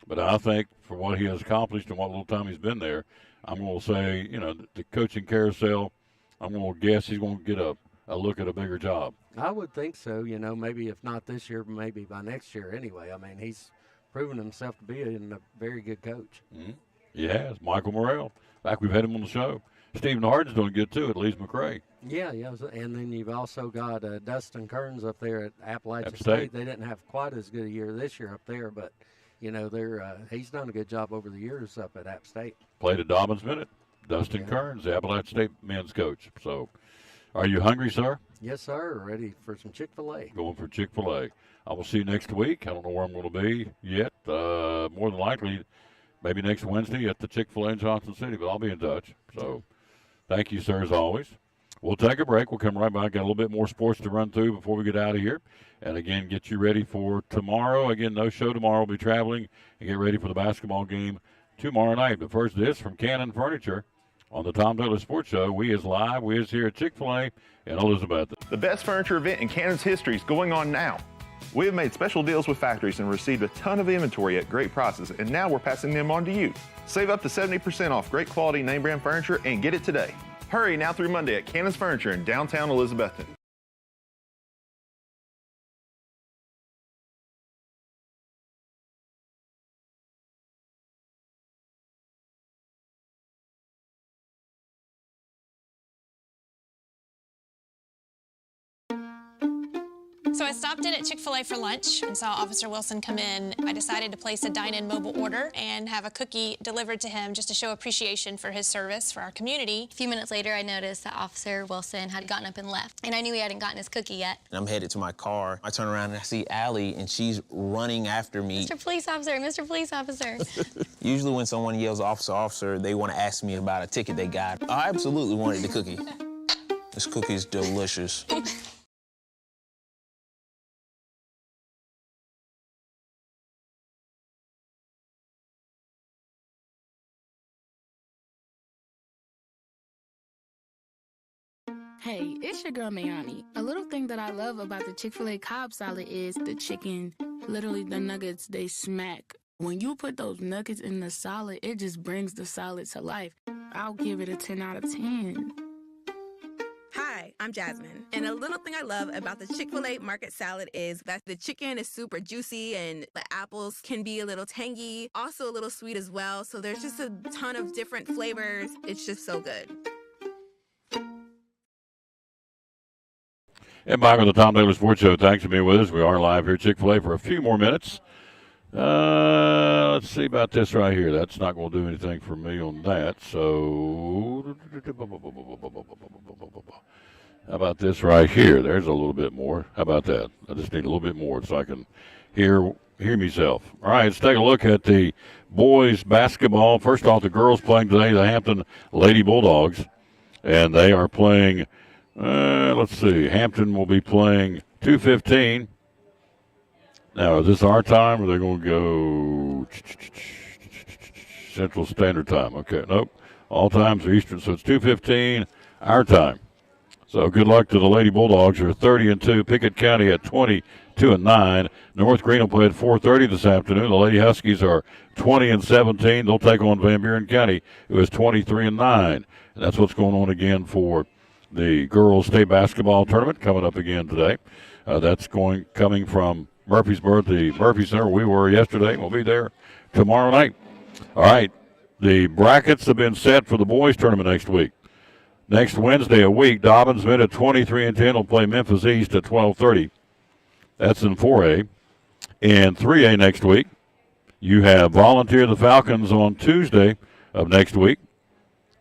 Speaker 1: but I think for what he has accomplished and what little time he's been there, I'm going to say, you know, the coaching carousel, I'm going to guess he's going to get a look at a bigger job.
Speaker 14: I would think so. You know, maybe if not this year, maybe by next year anyway. I mean, he's proven himself to be a very good coach.
Speaker 1: Mm-hmm. He has. Michael Morrell. In fact, we've had him on the show. Stephen Harden's doing good, too, at Lee's McRae.
Speaker 14: Yeah. And then you've also got Dustin Kearns up there at Appalachian
Speaker 1: App
Speaker 14: State.
Speaker 1: State.
Speaker 14: They didn't have quite as good a year this year up there, but, you know, he's done a good job over the years up at App State.
Speaker 1: Played at Dobbins Minute. Dustin Kearns, the Appalachian State men's coach. So, are you hungry, sir?
Speaker 14: Yes, sir. Ready for some Chick-fil-A.
Speaker 1: Going for Chick-fil-A. I will see you next week. I don't know where I'm going to be yet. More than likely, maybe next Wednesday at the Chick-fil-A in Johnson City, but I'll be in touch. So, thank you, sir, as always. We'll take a break. We'll come right back. Got a little bit more sports to run through before we get out of here. And, again, get you ready for tomorrow. Again, no show tomorrow. We'll be traveling and get ready for the basketball game tomorrow night. But first, this from Cannon Furniture on the Tom Taylor Sports Show. We is live. We is here at Chick-fil-A in Elizabeth.
Speaker 15: The best furniture event in Cannon's history is going on now. We have made special deals with factories and received a ton of inventory at great prices, and now we're passing them on to you. Save up to 70% off great quality name brand furniture and get it today. Hurry now through Monday at Cannon's Furniture in downtown Elizabethton.
Speaker 4: So I stopped in at Chick-fil-A for lunch and saw Officer Wilson come in. I decided to place a dine-in mobile order and have a cookie delivered to him just to show appreciation for his service for our community.
Speaker 16: A few minutes later, I noticed that Officer Wilson had gotten up and left, and I knew he hadn't gotten his cookie yet.
Speaker 6: I'm headed to my car. I turn around and I see Allie, and she's running after me.
Speaker 16: Mr. Police Officer, Mr. Police Officer.
Speaker 6: Usually when someone yells officer, officer, they want to ask me about a ticket they got. I absolutely wanted the cookie. This cookie is delicious.
Speaker 17: Hey, it's your girl Mayani. A little thing that I love about the Chick-fil-A Cobb salad is the chicken. Literally, the nuggets, they smack. When you put those nuggets in the salad, it just brings the salad to life. I'll give it a 10 out of 10.
Speaker 18: Hi, I'm Jasmine. And a little thing I love about the Chick-fil-A market salad is that the chicken is super juicy and the apples can be a little tangy, also a little sweet as well. So there's just a ton of different flavors. It's just so good.
Speaker 1: And back on the Tom Taylor Sports Show. Thanks for being with us. We are live here at Chick-fil-A for a few more minutes. Let's see about this right here. That's not going to do anything for me on that. So, how about this right here? There's a little bit more. How about that? I just need a little bit more so I can hear myself. All right, let's take a look at the boys basketball. First off, the girls playing today, the Hampton Lady Bulldogs. And they are playing... let's see. Hampton will be playing 2:15. Now, is this our time, or are they going to go Central Standard Time? Okay, nope. All times are Eastern, so it's 2:15 our time. So good luck to the Lady Bulldogs. They're 30-2. Pickett County at 22-9. North Green will play at 4:30 this afternoon. The Lady Huskies are 20-17. They'll take on Van Buren County, who is 23-9. And that's what's going on again for the girls' state basketball tournament coming up again today. That's coming from Murfreesboro, the Murphy Center. We were yesterday. We'll be there tomorrow night. All right. The brackets have been set for the boys' tournament next week. Next Wednesday a week, Dobbins Mid at 23-10 will play Memphis East at 12:30. That's in 4A. In 3A next week, You have Volunteer the Falcons on Tuesday of next week.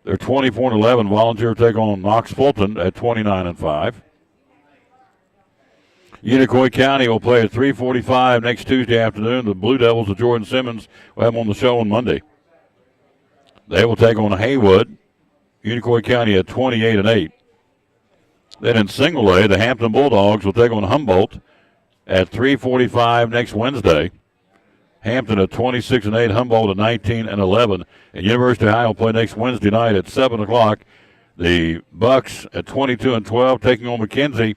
Speaker 1: They're 24-11. Volunteer take on Knox Fulton at 29-5. Unicoi County will play at 3:45 next Tuesday afternoon. The Blue Devils of Jordan Simmons will have them on the show on Monday. They will take on Haywood. Unicoi County at 28-8. Then in single A, the Hampton Bulldogs will take on Humboldt at 3:45 next Wednesday. Hampton at 26-8, Humboldt at 19-11, and University of Ohio will play next Wednesday night at 7 o'clock. The Bucks at 22-12 taking on McKenzie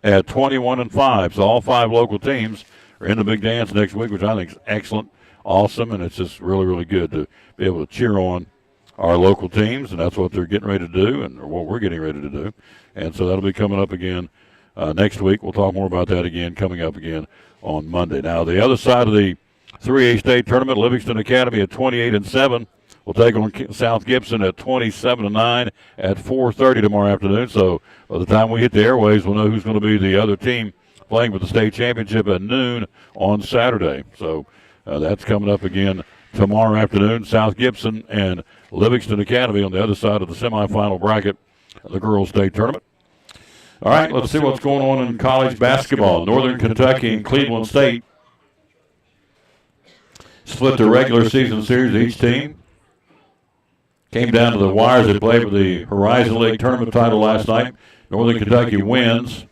Speaker 1: at 21-5. So all 5 local teams are in the big dance next week, which I think is excellent, awesome, and it's just really, really good to be able to cheer on our local teams, and that's what they're getting ready to do, and or what we're getting ready to do. And so that'll be coming up again next week. We'll talk more about that again coming up again on Monday. Now, the other side of the 3A state tournament, Livingston Academy at 28-7 will take on South Gibson at 27-9 at 4:30 tomorrow afternoon. So by the time we hit the airwaves, we'll know who's going to be the other team playing for the state championship at noon on Saturday. So that's coming up again tomorrow afternoon. South Gibson and Livingston Academy on the other side of the semifinal bracket of the girls' state tournament. All right, let's see what's going on in college basketball. Northern Kentucky and Cleveland State split the regular season series. Each team came down to the wires. They played for the Horizon League tournament title last night. Northern Kentucky wins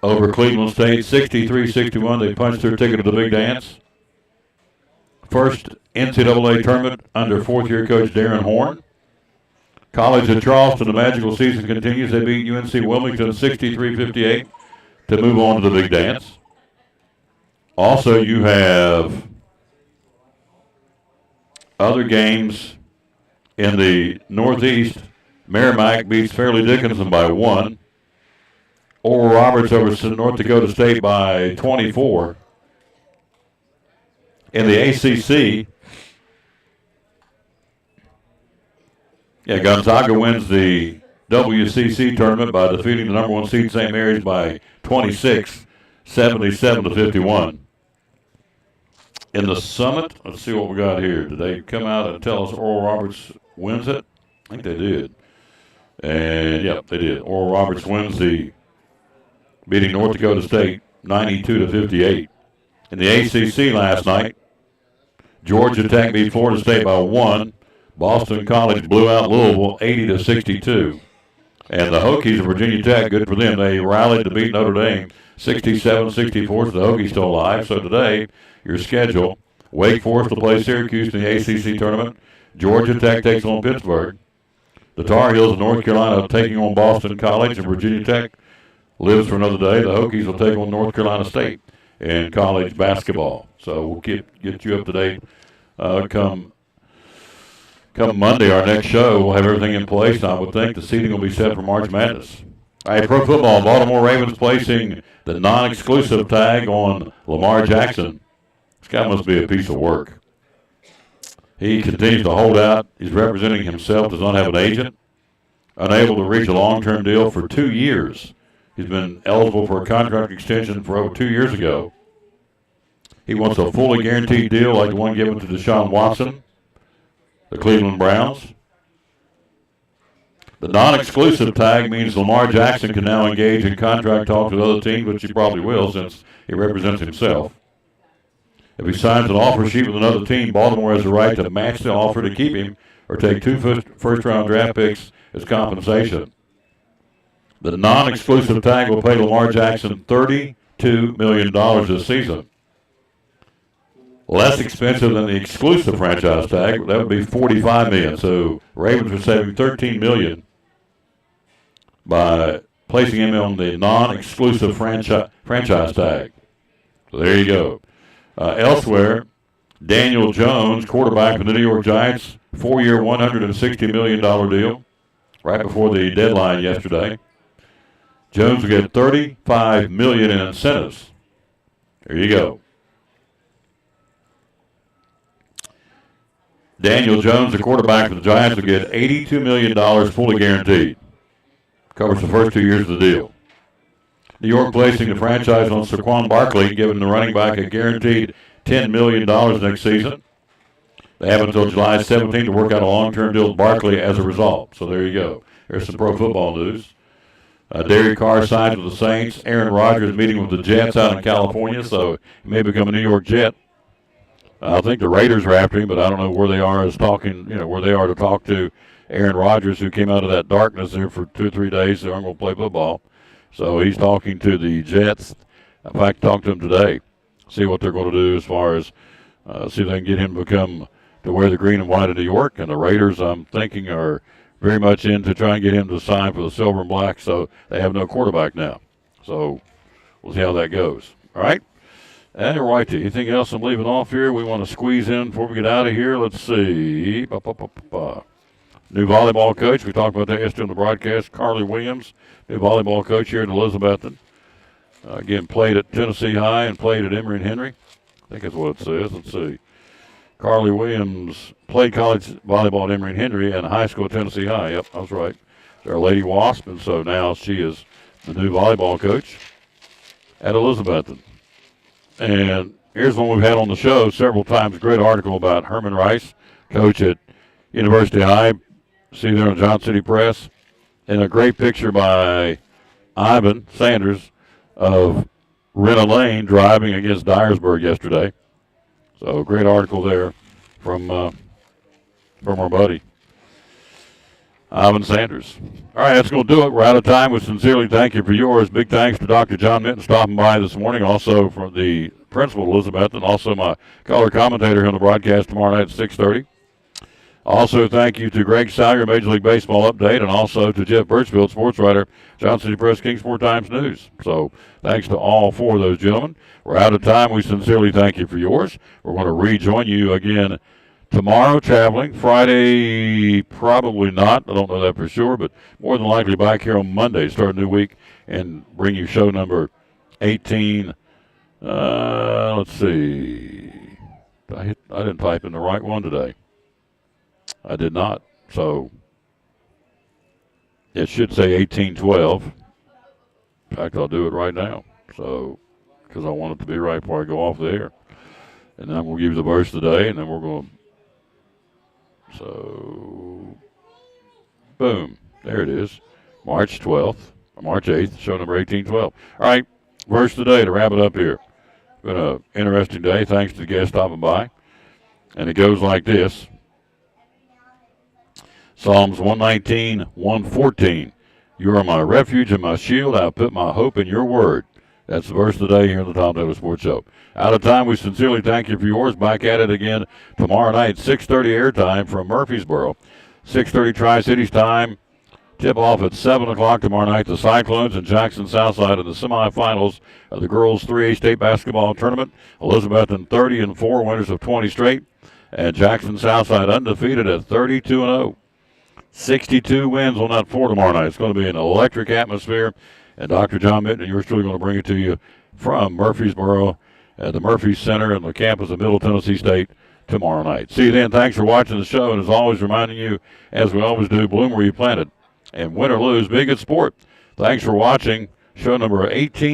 Speaker 1: over Cleveland State 63-61. They punched their ticket to the big dance. First NCAA tournament under fourth-year coach Darren Horn. College of Charleston, the magical season continues. They beat UNC Wilmington 63-58 to move on to the big dance. Also, you have other games in the Northeast. Merrimack beats Fairleigh Dickinson by 1. Oral Roberts over North Dakota State by 24. In the ACC, Gonzaga wins the WCC tournament by defeating the number 1 seed St. Mary's by 26, 77-51. In the Summit, let's see what we got here. Did they come out and tell us Oral Roberts wins it? I think they did. And, yep, they did. Oral Roberts wins beating North Dakota State 92-58. In the ACC last night, Georgia Tech beat Florida State by 1. Boston College blew out Louisville 80-62. And the Hokies of Virginia Tech, good for them. They rallied to beat Notre Dame 67-64, so the Hokies still alive. So today, your schedule, Wake Forest will play Syracuse in the ACC tournament. Georgia Tech takes on Pittsburgh. The Tar Heels of North Carolina taking on Boston College, and Virginia Tech lives for another day. The Hokies will take on North Carolina State in college basketball. So we'll get you up to date come Monday, our next show. We'll have everything in place. I would think the seeding will be set for March Madness. All right, pro football, Baltimore Ravens placing the non-exclusive tag on Lamar Jackson. This guy must be a piece of work. He continues to hold out. He's representing himself, does not have an agent, unable to reach a long-term deal for 2 years. He's been eligible for a contract extension for over 2 years ago. He wants a fully guaranteed deal like the one given to Deshaun Watson, the Cleveland Browns. The non-exclusive tag means Lamar Jackson can now engage in contract talks with other teams, which he probably will since he represents himself. If he signs an offer sheet with another team, Baltimore has the right to match the offer to keep him or take 2 first-round draft picks as compensation. The non-exclusive tag will pay Lamar Jackson $32 million this season. Less expensive than the exclusive franchise tag. That would be $45 million. So Ravens are saving $13 million by placing him on the non-exclusive franchise tag. So there you go. Elsewhere, Daniel Jones, quarterback for the New York Giants, 4-year, $160 million deal right before the deadline yesterday. Jones will get $35 million in incentives. There you go. Daniel Jones, the quarterback for the Giants, will get $82 million fully guaranteed. Covers the first 2 years of the deal. New York placing the franchise on Saquon Barkley, giving the running back a guaranteed $10 million next season. They have until July 17th to work out a long-term deal with Barkley as a result. So there you go. There's some pro football news. Derek Carr signs with the Saints. Aaron Rodgers meeting with the Jets out in California, so he may become a New York Jet. I think the Raiders are after him, but I don't know where they are where they are to talk to Aaron Rodgers, who came out of that darkness there for 2 or 3 days. They aren't going to play football. So he's talking to the Jets. In fact, talk to them today. See what they're going to do as far as see if they can get him to wear the green and white of New York. And the Raiders, I'm thinking, are very much in to try and get him to sign for the silver and black, so they have no quarterback now. So we'll see how that goes. All right? And right, anything else I'm leaving off here we want to squeeze in before we get out of here? Let's see. New volleyball coach. We talked about that yesterday on the broadcast. Carly Williams, new volleyball coach here at Elizabethton. Again, played at Tennessee High and played at Emory and Henry. I think that's what it says. Let's see. Carly Williams played college volleyball at Emory and Henry and high school at Tennessee High. Yep, I was right. They're a Lady Wasp, and so now she is the new volleyball coach at Elizabethton. And here's one we've had on the show several times. Great article about Herman Rice, coach at University High. See there on Johnson City Press. And a great picture by Ivan Sanders of Rena Lane driving against Dyersburg yesterday. So great article there from our buddy Ivan Sanders. All right, that's going to do it. We're out of time. We sincerely thank you for yours. Big thanks to Dr. John Minton stopping by this morning, also from the principal of Elizabeth, and also my color commentator here on the broadcast tomorrow night at 6:30. Also, thank you to Greg Salyer, Major League Baseball Update, and also to Jeff Birchfield, sports writer, Johnson City Press, Kingsport Times News. So thanks to all four of those gentlemen. We're out of time. We sincerely thank you for yours. We're going to rejoin you again tomorrow traveling. Friday, probably not. I don't know that for sure, but more than likely back here on Monday, start a new week, and bring you show number 18. Let's see. I didn't type in the right one today. I did not. So it should say 1812. In fact, I'll do it right now. So, because I want it to be right before I go off the air. And then we'll give you the verse today, and then we're going to. So, boom. There it is. March 12th, March 8th, show number 1812. All right, verse today to wrap it up here. Been an interesting day. Thanks to the guests stopping by. And it goes like this. Psalms 119, 114. You are my refuge and my shield. I put my hope in your word. That's the verse today here on the Tom Taylor Sports Show. Out of time, we sincerely thank you for yours. Back at it again tomorrow night, 6:30 airtime from Murfreesboro. 6:30 Tri-Cities time. Tip off at 7 o'clock tomorrow night. The Cyclones and Jackson Southside in the semifinals of the girls 3A state basketball tournament. Elizabethton 30-4, winners of 20 straight. And Jackson Southside undefeated at 32-0. 62 wins on that floor tomorrow night. It's going to be an electric atmosphere. And Dr. John Minton and yours truly going to bring it to you from Murfreesboro at the Murphy Center on the campus of Middle Tennessee State tomorrow night. See you then. Thanks for watching the show. And as always, reminding you, as we always do, bloom where you planted. And win or lose, be a good sport. Thanks for watching show number 18.